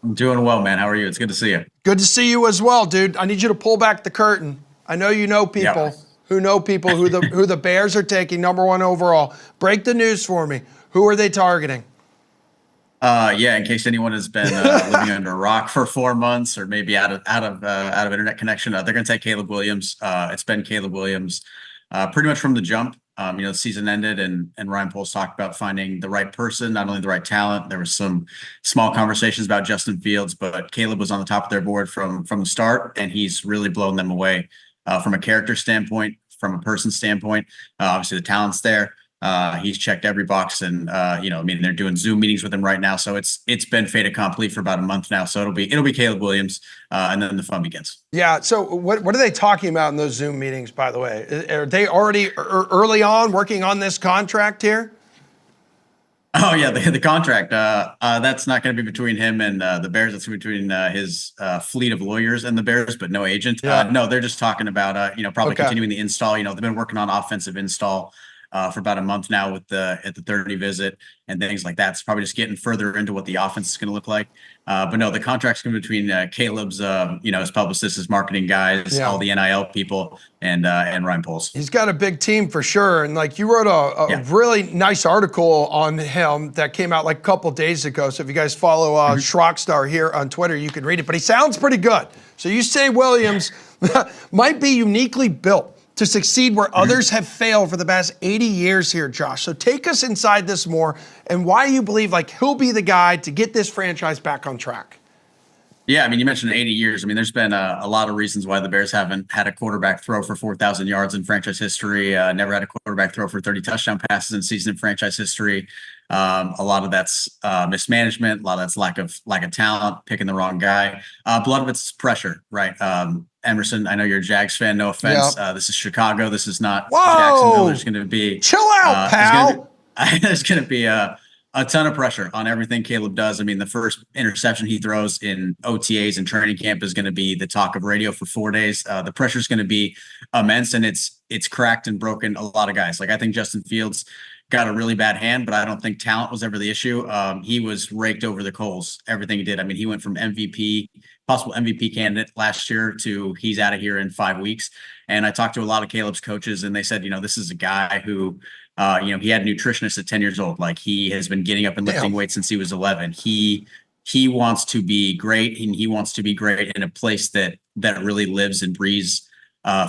I'm doing well, man. How are you? It's good to see you. Good to see you as well, dude. I need you to pull back the curtain. I know you know people who know people who the Bears are taking number one overall. Break the news for me. Who are they targeting? Yeah, in case anyone has been living under a rock for 4 months or maybe out of internet connection, they're going to take Caleb Williams. It's been Caleb Williams pretty much from the jump. The season ended, and Ryan Poles talked about finding the right person, not only the right talent. There was some small conversations about Justin Fields, but Caleb was on the top of their board from the start, and he's really blown them away from a character standpoint, from a person standpoint. Obviously, the talent's there. He's checked every box, and they're doing Zoom meetings with him right now. So it's been fait accompli for about a month now. So it'll be Caleb Williams, and then the fun begins. Yeah. So what are they talking about in those Zoom meetings? By the way, are they already early on working on this contract here? Oh yeah, the contract. That's not going to be between him and the Bears. That's between his fleet of lawyers and the Bears, but no agent. Yeah. No, they're just talking about probably continuing the install. They've been working on offensive install for about a month now at the 30 visit and things like that. It's probably just getting further into what the offense is going to look like. But no, the contract's going to be between Caleb's, his publicists, his marketing guys, all the NIL people, and Ryan Poles. He's got a big team for sure. And like you wrote a really nice article on him that came out like a couple days ago. So if you guys follow Schrockstar here on Twitter, you can read it. But he sounds pretty good. So you say Williams might be uniquely built to succeed where others have failed for the past 80 years here, Josh. So take us inside this more and why you believe like he'll be the guy to get this franchise back on track. Yeah, you mentioned 80 years. There's been a lot of reasons why the Bears haven't had a quarterback throw for 4,000 yards in franchise history, never had a quarterback throw for 30 touchdown passes in season in franchise history. A lot of that's mismanagement, a lot of that's lack of talent, picking the wrong guy. A lot of it's pressure, right? Emerson, I know you're a Jags fan, no offense. This is Chicago. This is not Jacksonville. There's going to be chill out, pal. There's going to be a ton of pressure on everything Caleb does. The first interception he throws in OTAs and training camp is going to be the talk of radio for 4 days. The pressure is going to be immense, and it's cracked and broken a lot of guys. I think Justin Fields got a really bad hand, but I don't think talent was ever the issue. He was raked over the coals, everything he did. He went from possible MVP candidate last year to he's out of here in 5 weeks. And I talked to a lot of Caleb's coaches, and they said, this is a guy who, he had a nutritionist at 10 years old. He has been getting up and lifting weights since he was 11. He wants to be great, and he wants to be great in a place that really lives and breathes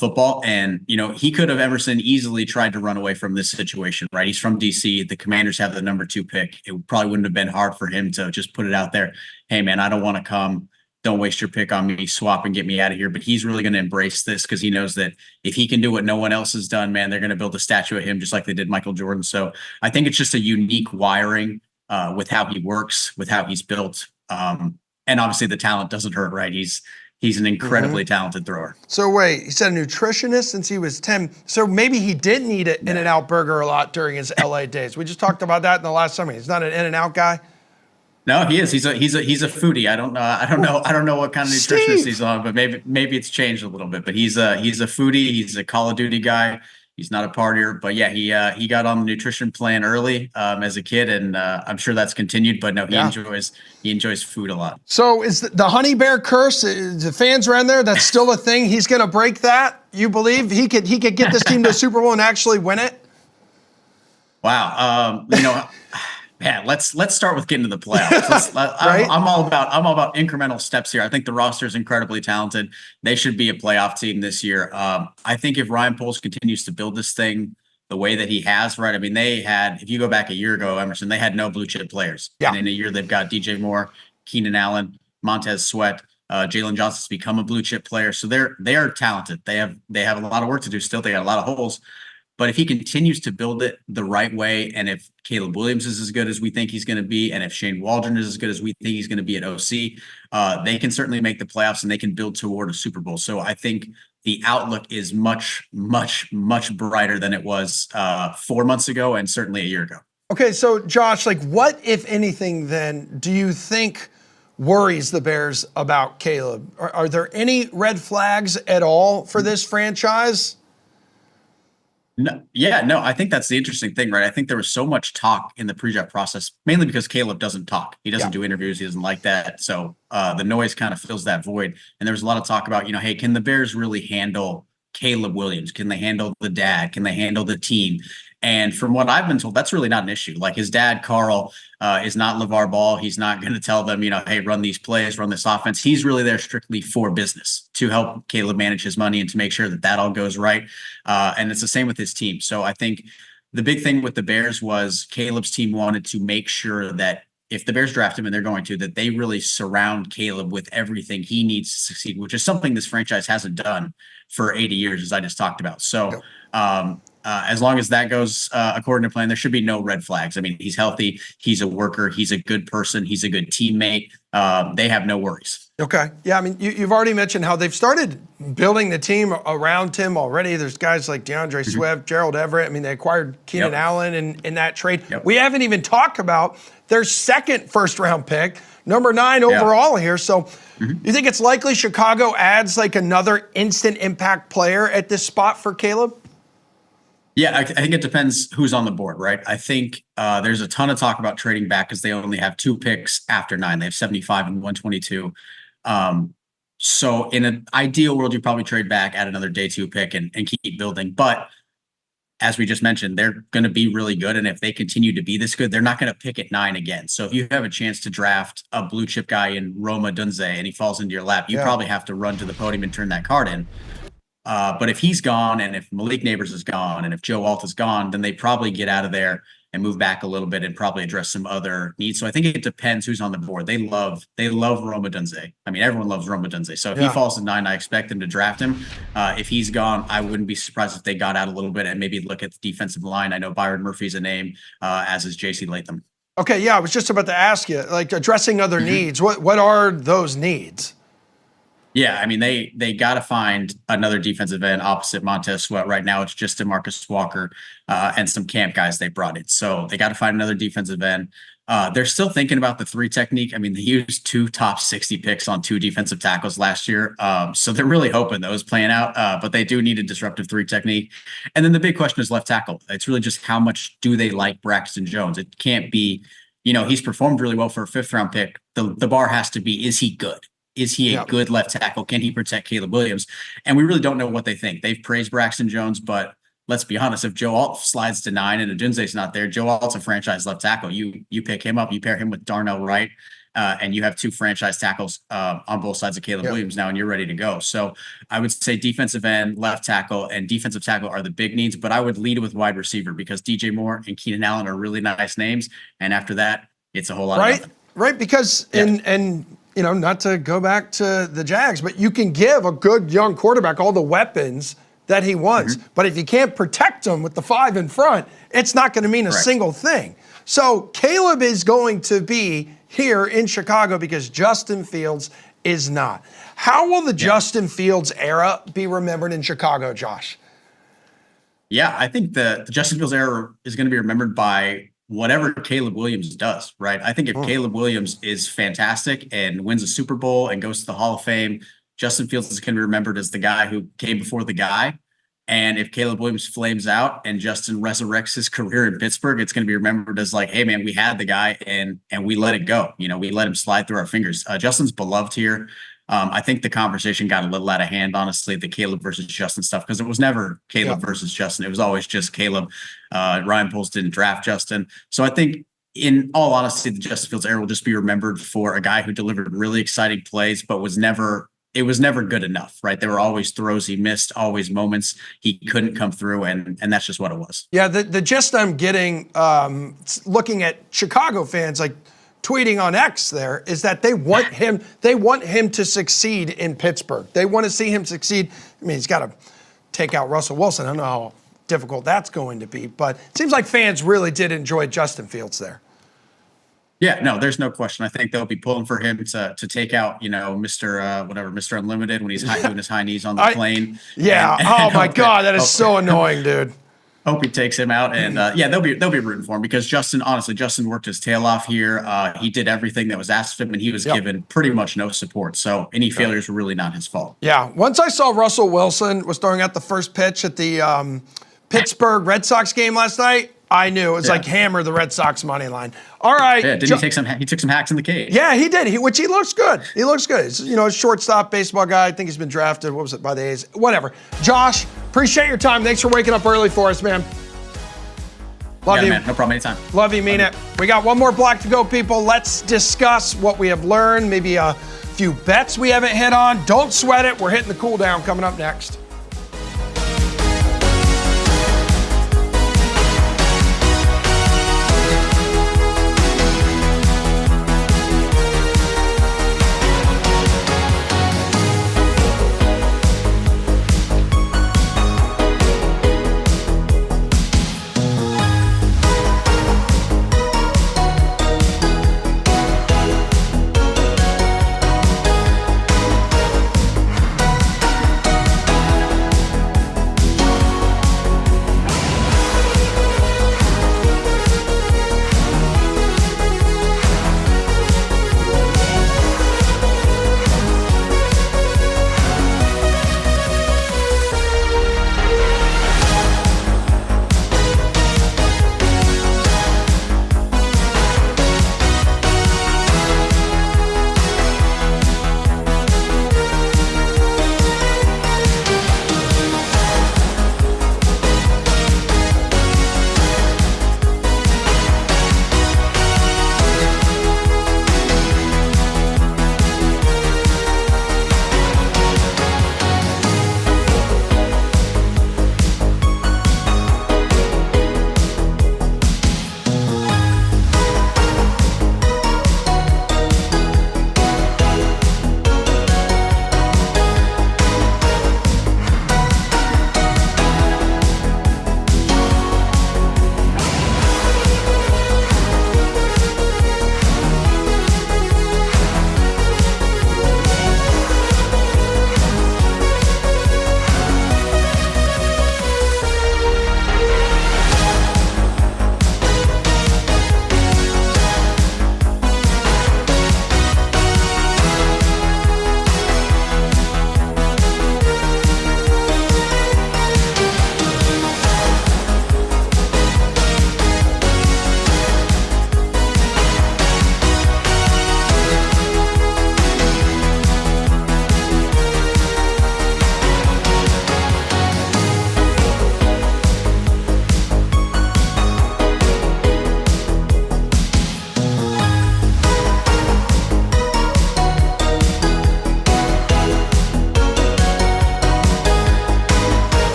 football. And, he could have, Emerson, easily tried to run away from this situation, right? He's from DC. The Commanders have the number 2 pick. It probably wouldn't have been hard for him to just put it out there. Hey, man, I don't want to come. Don't waste your pick on me, swap and get me out of here. But he's really going to embrace this because he knows that if he can do what no one else has done, man, they're going to build a statue of him just like they did Michael Jordan. So I think it's just a unique wiring with how he works, with how he's built. And obviously the talent doesn't hurt, right? He's an incredibly talented thrower. So wait, he said a nutritionist since he was 10. So maybe he didn't eat an In-N-Out burger a lot during his LA days. We just talked about that in the last summer. He's not an In-N-Out guy. No, he is. He's a foodie. I don't know what kind of nutritionist he's on, but maybe it's changed a little bit. But he's a foodie. He's a Call of Duty guy. He's not a partier. But yeah, he got on the nutrition plan early as a kid, and I'm sure that's continued. But no, he enjoys food a lot. So is the Honey Bear curse? The fans around there, that's still a thing. He's going to break that. You believe he could get this team to a Super Bowl and actually win it? Wow. Man, let's start with getting to the playoffs. Right? I'm all about incremental steps here. I think the roster is incredibly talented. They should be a playoff team this year. I think if Ryan Poles continues to build this thing the way that he has, right? They had, if you go back a year ago, Emerson, they had no blue chip players. Yeah. And in a year, they've got DJ Moore, Keenan Allen, Montez Sweat, Jalen Johnson's become a blue chip player. So they are talented. They have a lot of work to do still. They got a lot of holes. But if he continues to build it the right way, and if Caleb Williams is as good as we think he's going to be, and if Shane Waldron is as good as we think he's going to be at OC, they can certainly make the playoffs and they can build toward a Super Bowl. So I think the outlook is much, much, much brighter than it was 4 months ago and certainly a year ago. Okay, so Josh, like what, if anything, then do you think worries the Bears about Caleb? Are there any red flags at all for this franchise? No, I think that's the interesting thing, right? I think there was so much talk in the pre-draft process, mainly because Caleb doesn't talk. He doesn't do interviews. He doesn't like that. So the noise kind of fills that void. And there was a lot of talk about, hey, can the Bears really handle Caleb Williams? Can they handle the dad? Can they handle the team? And from what I've been told, that's really not an issue. Like his dad, Carl, is not LeVar Ball. He's not going to tell them, hey, run these plays, run this offense. He's really there strictly for business to help Caleb manage his money and to make sure that that all goes right. And it's the same with his team. So I think the big thing with the Bears was Caleb's team wanted to make sure that if the Bears draft him, and they're going to, that they really surround Caleb with everything he needs to succeed, which is something this franchise hasn't done for 80 years, as I just talked about. So as long as that goes according to plan, there should be no red flags. I mean, he's healthy. He's a worker. He's a good person. He's a good teammate. They have no worries. Okay. Yeah, I mean, you've already mentioned how they've started building the team around him already. There's guys like DeAndre Swift, Gerald Everett. I mean, they acquired Keenan Allen in that trade. We haven't even talked about their second first-round pick, number 9 overall here. So you think it's likely Chicago adds like another instant impact player at this spot for Caleb? Yeah, I think it depends who's on the board, right? I think there's a ton of talk about trading back because they only have 2 picks after 9. They have 75 and 122. So in an ideal world, you probably trade back, add another day 2 pick and keep building. But as we just mentioned, they're going to be really good. And if they continue to be this good, they're not going to pick at 9 again. So if you have a chance to draft a blue chip guy in Roma Dunze and he falls into your lap, you probably have to run to the podium and turn that card in. But if he's gone and if Malik Neighbors is gone and if Joe Alt is gone, then they probably get out of there and move back a little bit and probably address some other needs. So I think it depends who's on the board. They love Roma Dunze. I mean, everyone loves Roma Dunze. So if he falls to 9, I expect them to draft him. If he's gone, I wouldn't be surprised if they got out a little bit and maybe look at the defensive line. I know Byron Murphy's a name, as is J.C. Latham. Okay, yeah, I was just about to ask you, like addressing other needs. What are those needs? Yeah, I mean, they got to find another defensive end opposite Montez Sweat. Right now, it's just DeMarcus Walker and some camp guys they brought in. So they got to find another defensive end. They're still thinking about the 3 technique. I mean, they used 2 top 60 picks on 2 defensive tackles last year. So they're really hoping those playing out. But they do need a disruptive 3 technique. And then the big question is left tackle. It's really just how much do they like Braxton Jones? It can't be, he's performed really well for a 5th round pick. The bar has to be, is he good? Is he a good left tackle? Can he protect Caleb Williams? And we really don't know what they think. They've praised Braxton Jones, but let's be honest, if Joe Alt slides to 9 and Adunze's not there, Joe Alt's a franchise left tackle. You pick him up, you pair him with Darnell Wright, and you have 2 franchise tackles on both sides of Caleb Williams now, and you're ready to go. So I would say defensive end, left tackle, and defensive tackle are the big needs, but I would lead with wide receiver because DJ Moore and Keenan Allen are really nice names. And after that, it's a whole lot of nothing. Right, because not to go back to the Jags, but you can give a good young quarterback all the weapons that he wants. But if you can't protect him with the 5 in front, it's not going to mean a single thing. So Caleb is going to be here in Chicago because Justin Fields is not. How will the Justin Fields era be remembered in Chicago, Josh? Yeah, I think the Justin Fields era is going to be remembered by whatever Caleb Williams does, right? I think if Caleb Williams is fantastic and wins a Super Bowl and goes to the Hall of Fame, Justin Fields is going to be remembered as the guy who came before the guy. And if Caleb Williams flames out and Justin resurrects his career in Pittsburgh, it's going to be remembered as like, hey man, we had the guy and we let it go. We let him slide through our fingers. Justin's beloved here. I think the conversation got a little out of hand, honestly, the Caleb versus Justin stuff, because it was never Caleb versus Justin. It was always just Caleb. Ryan Poles didn't draft Justin. So I think in all honesty, the Justin Fields era will just be remembered for a guy who delivered really exciting plays, but was never good enough, right? There were always throws he missed, always moments he couldn't come through, and that's just what it was. Yeah, the gist I'm getting, looking at Chicago fans, like tweeting on X there, is that they want him to succeed in Pittsburgh. They want to see him succeed. I mean, he's got to take out Russell Wilson. I don't know how difficult that's going to be, but it seems like fans really did enjoy Justin Fields there. Yeah, no, there's no question. I think they'll be pulling for him to take out, Mr. Unlimited when he's doing his high knees on the plane. Yeah. Oh my God, that is so annoying, dude. Hope he takes him out, and they'll be rooting for him because Justin worked his tail off here. He did everything that was asked of him, and he was given pretty much no support. So any failures were really not his fault. Yeah. Once I saw Russell Wilson was throwing out the first pitch at the Pittsburgh Red Sox game last night, I knew it was like hammer the Red Sox money line. All right. Yeah, did he take some? He took some hacks in the cage. Yeah, he did. He looks good. He looks good. He's, a shortstop baseball guy. I think he's been drafted. What was it, by the A's? Whatever. Josh, appreciate your time. Thanks for waking up early for us, man. Love you. Man. No problem. Anytime. Love you. Mean it. We got one more block to go, people. Let's discuss what we have learned. Maybe a few bets we haven't hit on. Don't sweat it. We're hitting the cool down coming up next.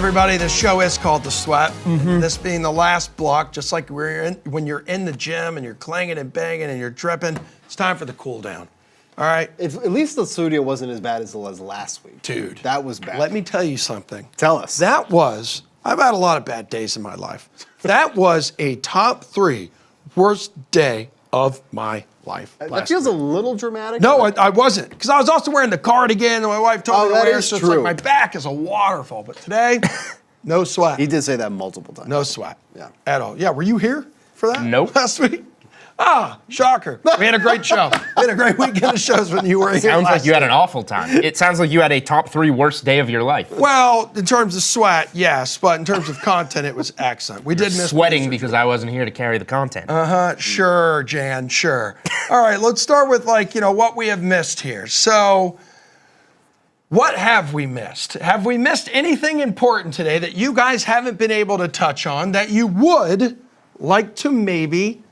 everybody. This show is called The Sweat. This being the last block, just like when you're in the gym and you're clanging and banging and you're dripping, it's time for the cool down. All right? At least the studio wasn't as bad as it was last week. Dude. That was bad. Let me tell you something. Tell us. I've had a lot of bad days in my life. That was a top 3 worst day of my life. That feels a little dramatic. No, I wasn't. Because I was also wearing the cardigan and my wife told me to that wear, is so it's true. like my back is a waterfall. But today, no sweat. He did say that multiple times. No sweat. Yeah. At all. Yeah, were you here for that? Nope. Last week? Ah, shocker. We had a great show. We had a great weekend of shows when you were here. Sounds like last you had week. an awful time. It sounds like you had a top 3 worst day of your life. Well, in terms of sweat, yes, but in terms of content, it was excellent. We did miss Sweating because I wasn't here to carry the content. Sure, Jan, sure. All right, let's start with what we have missed here. So, what have we missed? Have we missed anything important today that you guys haven't been able to touch on that you would like to maybe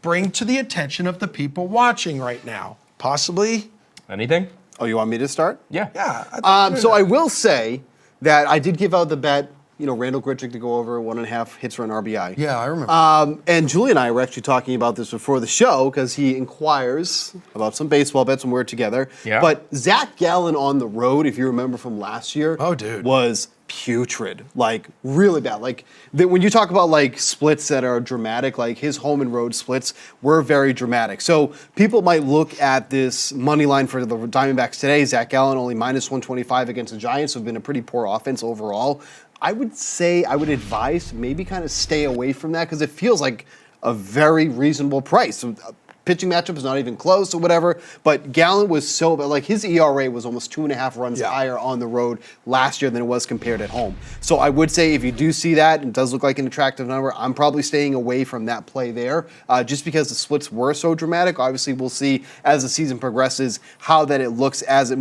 bring to the attention of the people watching right now? Possibly? Anything? Oh, you want me to start? Yeah. Yeah. So I will say that I did give out the bet, Randall Gritchick to go over 1.5 hits run RBI. Yeah, I remember. And Julie and I were actually talking about this before the show because he inquires about some baseball bets when we're together. Yeah. But Zach Gallen on the road, if you remember from last year, Oh, dude. was putrid, like really bad. Like when you talk about like splits that are dramatic, like his home and road splits were very dramatic. So people might look at this money line for the Diamondbacks today. Zach Gallen only minus 125 against the Giants, who've been a pretty poor offense overall. I would advise to maybe kind of stay away from that because it feels like a very reasonable price. So, pitching matchup is not even close or whatever, but Gallen was so bad. Like his ERA was almost 2.5 runs higher on the road last year than it was compared at home. So I would say if you do see that, it does look like an attractive number, I'm probably staying away from that play there just because the splits were so dramatic. Obviously, we'll see as the season progresses how that it looks as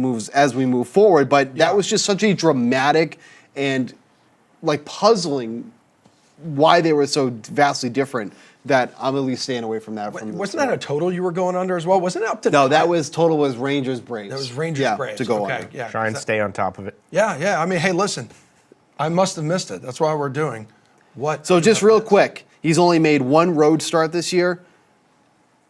we move forward, but that was just such a dramatic and like puzzling why they were so vastly different that I'm at least staying away from that. Wasn't that a total you were going under as well? Wasn't it up to No, that was total was Rangers Braves. That was Rangers Braves. to go okay, under. yeah. Try and stay on top of it. Yeah. I mean, hey, listen, I must have missed it. That's why we're doing what. So just real quick, he's only made 1 road start this year.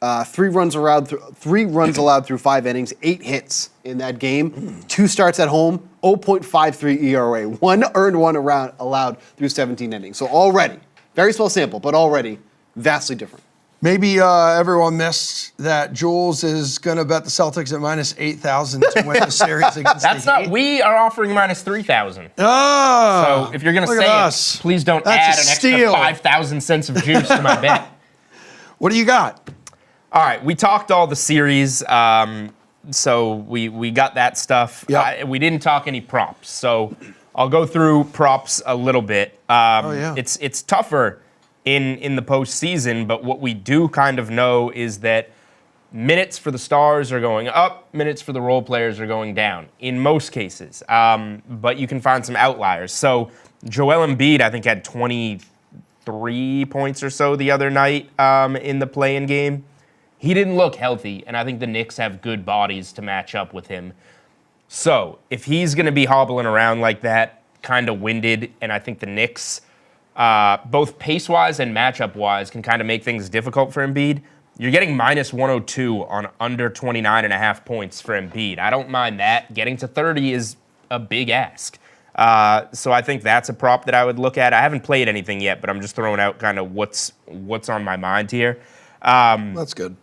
3 runs allowed through 5 innings, 8 hits in that game. 2 starts at home, 0.53 ERA, 1 earned, 1 allowed through 17 innings. So already, very small sample, but already vastly different. Maybe everyone missed that Jules is going to bet the Celtics at minus 8,000 to win the series against That's the not. Heat. We are offering minus 3,000. Oh, So if you're going to look say at it, us. please don't That's add a an extra steal. 5,000 cents of juice to my bet. What do you got? All right, we talked all the series, so we got that stuff. Yeah. We didn't talk any props, so I'll go through props a little bit. Yeah. It's tougher in the postseason, but what we do kind of know is that minutes for the stars are going up, minutes for the role players are going down in most cases, but you can find some outliers. So Joel Embiid, I think, had 23 points or so the other night in the play-in game. He didn't look healthy, and I think the Knicks have good bodies to match up with him. So if he's going to be hobbling around like that, kind of winded, and I think the Knicks, both pace-wise and matchup-wise, can kind of make things difficult for Embiid, you're getting minus 102 on under 29.5 points for Embiid. I don't mind that. Getting to 30 is a big ask. So I think that's a prop that I would look at. I haven't played anything yet, but I'm just throwing out kind of what's on my mind here. That's good.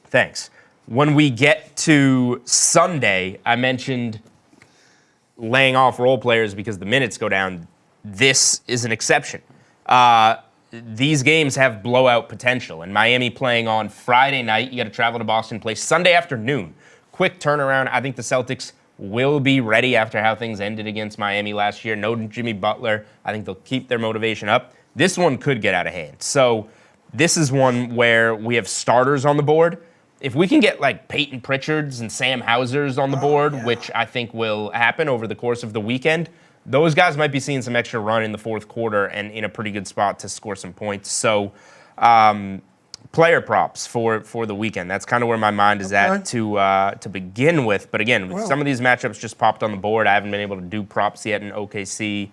Thanks. When we get to Sunday, I mentioned laying off role players because the minutes go down. This is an exception. These games have blowout potential, and Miami playing on Friday night. You got to travel to Boston, play Sunday afternoon. Quick turnaround. I think the Celtics will be ready after how things ended against Miami last year. No Jimmy Butler. I think they'll keep their motivation up. This one could get out of hand. So this is one where we have starters on the board. If we can get like Peyton Pritchards and Sam Hausers on the board, which I think will happen over the course of the weekend, those guys might be seeing some extra run in the fourth quarter and in a pretty good spot to score some points. So player props for the weekend. That's kind of where my mind is at to begin with. But again, some of these matchups just popped on the board. I haven't been able to do props yet in OKC.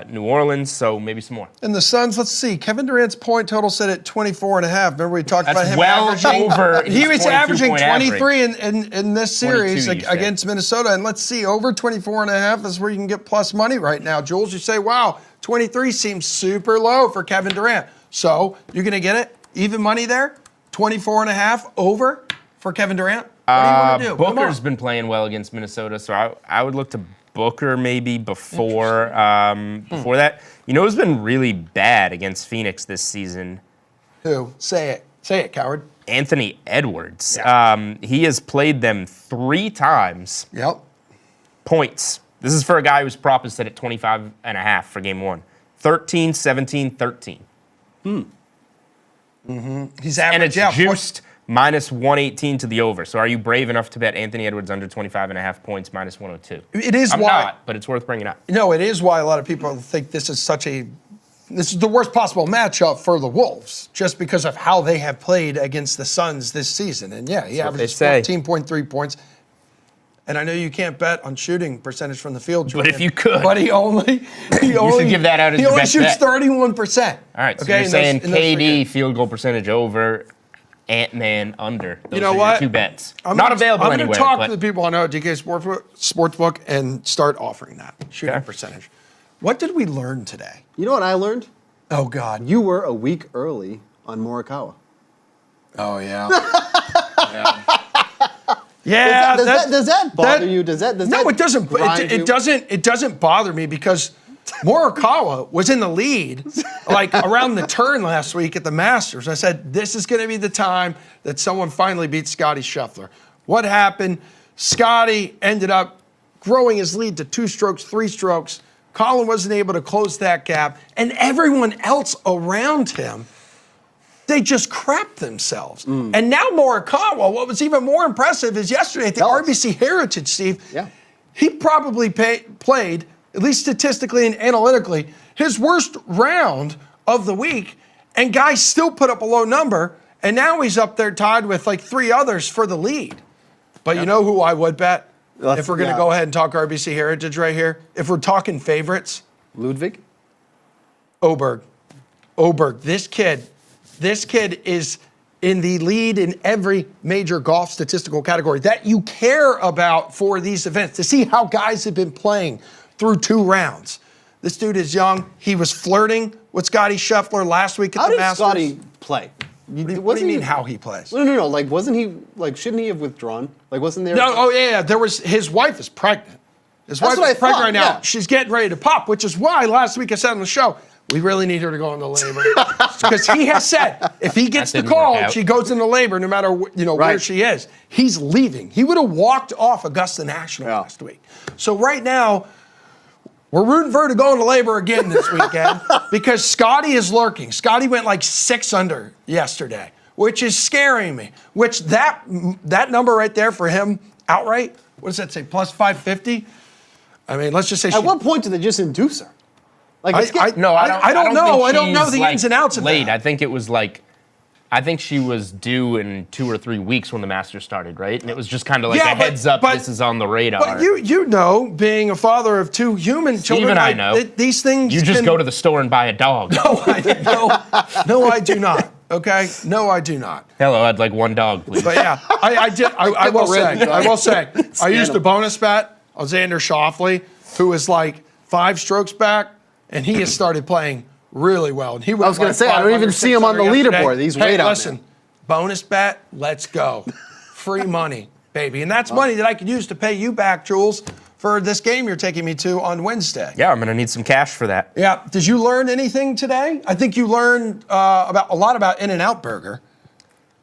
New Orleans, so maybe some more. And the Suns, let's see. Kevin Durant's point total set at 24.5. Remember we talked about him well averaging over He was 22 averaging point 23 in this series 22, you said. against Minnesota. And let's see, over 24.5 is where you can get plus money right now. Jules, you say, wow, 23 seems super low for Kevin Durant. So you're going to get it? Even money there? 24.5 over for Kevin Durant? What do you want to do? Booker's been playing well against Minnesota, so I would look to Booker maybe before that. You know who's been really bad against Phoenix this season? Who? Say it. Say it, coward. Anthony Edwards. Yeah. He has played them 3 times. Yep. Points. This is for a guy whose prop is set at 25.5 for game 1. 13, 17, 13. He's And average. it's juiced minus 118 to the over. So are you brave enough to bet Anthony Edwards under 25.5 points minus 102? It is I'm why. not, but it's worth bringing up. No, it is why a lot of people think this is the worst possible matchup for the Wolves, just because of how they have played against the Suns this season. And yeah, he averages 14.3 points. And I know you can't bet on shooting percentage from the field, Julian, But if you could. but he only give that out as he your only best shoots bet. 31%. All right, so okay, you're saying in those three KD games. field goal percentage over, Ant-Man under. Those You know are what? Your 2 bets. I'm Not gonna- available I'm anywhere. going to talk but to the people I know at DK Sportsbook and start offering that shooting Okay. percentage. What did we learn today? You know what I learned? Oh God. You were a week early on Morikawa. Oh yeah. Yeah. Does that bother you? Does that No, it doesn't. grind you? It doesn't bother me because Morikawa was in the lead like around the turn last week at the Masters. I said this is going to be the time that someone finally beats Scotty Scheffler. What happened? Scotty ended up growing his lead to 2 strokes, 3 strokes. Colin wasn't able to close that gap, and everyone else around him, they just crapped themselves. And now Morikawa, what was even more impressive is yesterday at the Tell us. RBC Heritage, Steve, Yeah. he probably played, at least statistically and analytically, his worst round of the week, and guys still put up a low number, and now he's up there tied with like 3 others for the lead. But you know who I would bet? If we're going to go ahead and talk RBC Heritage right here, if we're talking favorites, Ludwig? Oberg. This kid is in the lead in every major golf statistical category that you care about for these events, to see how guys have been playing through 2 rounds. This dude is young. He was flirting with Scotty Scheffler last week at How the did Masters. Scotty play? What do you mean how he plays? No. Like, wasn't he, like, shouldn't he have withdrawn? Like, wasn't there? No, oh yeah, there was, his wife is pregnant. His wife what is I pregnant thought, right now. yeah. She's getting ready to pop, which is why last week I said on the show, we really need her to go into labor. Because he has said, if he gets the That didn't call, work out. she goes into labor no matter where Right. she is. He's leaving. He would have walked off Augusta National last week. So right now, we're rooting for her to go into labor again this weekend because Scotty is lurking. Scotty went like 6 under yesterday, which is scaring me. Which that number right there for him outright, what does that say, plus 550? I mean, let's just say At what point did they just induce her? Like, it's I don't know. I don't know the ins and outs of late. that. I think it was like, I think she was due in 2 or 3 weeks when the Masters started, right? And it was just kind of like Yeah, a heads up, this is on the radar. But you know, being a father of 2 human children, Even I like, know. These things. You just can- go to the store and buy a dog. No, I do not. Okay, no, I do not. Hello, I'd like 1 dog, please. But yeah, I will say, I used a bonus bet on Xander Schauffele, who is like 5 strokes back, and he has started playing really well. And he was gonna say, I don't even see him on the leaderboard. He's way down listen, bonus bet, let's go. Free money, baby. And that's money that I could use to pay you back, Jules, for this game you're taking me to on Wednesday. Yeah, I'm going to need some cash for that. Yeah. Did you learn anything today? I think you learned about a lot about In-N-Out Burger.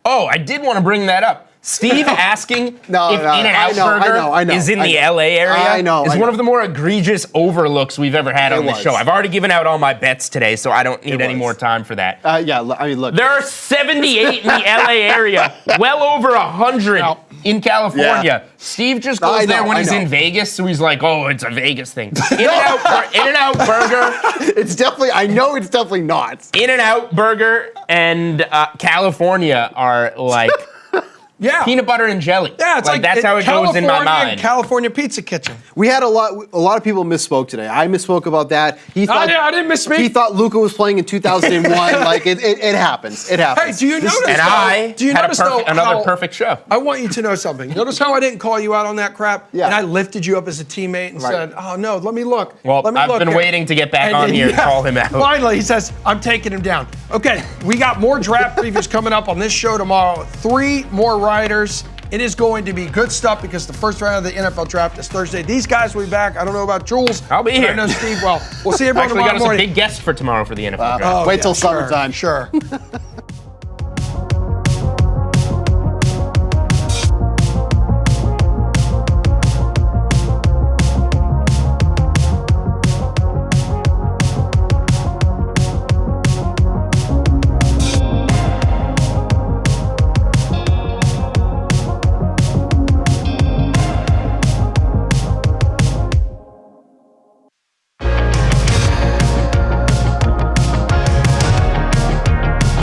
Oh, I did want to bring that up. Steve asking if In-N-Out Burger I know, is in the LA area I know. is one of the more egregious overlooks we've ever had on the was. show. I've already given out all my bets today, so I don't need any was. more time for that. Yeah, I mean, look. There are 78 in the LA area, well over 100 in California. Yeah. Steve just I goes there know, when I he's know. in Vegas, so he's like, oh, it's a Vegas thing. In-N-Out Burger, It's definitely, I know it's definitely not. In-N-Out Burger and California are like Yeah. Peanut butter and jelly. Yeah, it's like that's how it goes in my mind. California Pizza Kitchen. We had a lot of people misspoke today. I misspoke about that. He thought I didn't misspeak. He thought Luka was playing in 2001. Like it happens. It happens. Hey, do you notice? And I do you had notice another perfect show. I want you to know something. Notice how I didn't call you out on that crap? Yeah. And I lifted you up as a teammate and said, oh, no, let me look. Well, let me I've look been here." waiting to get back And on then, here and call him out. Finally, he says, I'm taking him down. Okay, we got more draft previews coming up on this show tomorrow. 3 more riders. It is going to be good stuff because the first round of the NFL draft is Thursday. These guys will be back. I don't know about Jules. I'll be but here. I know Steve well. We'll see everyone Actually, got tomorrow us a morning. big guest for tomorrow for the NFL draft. Wait till summertime. Sure.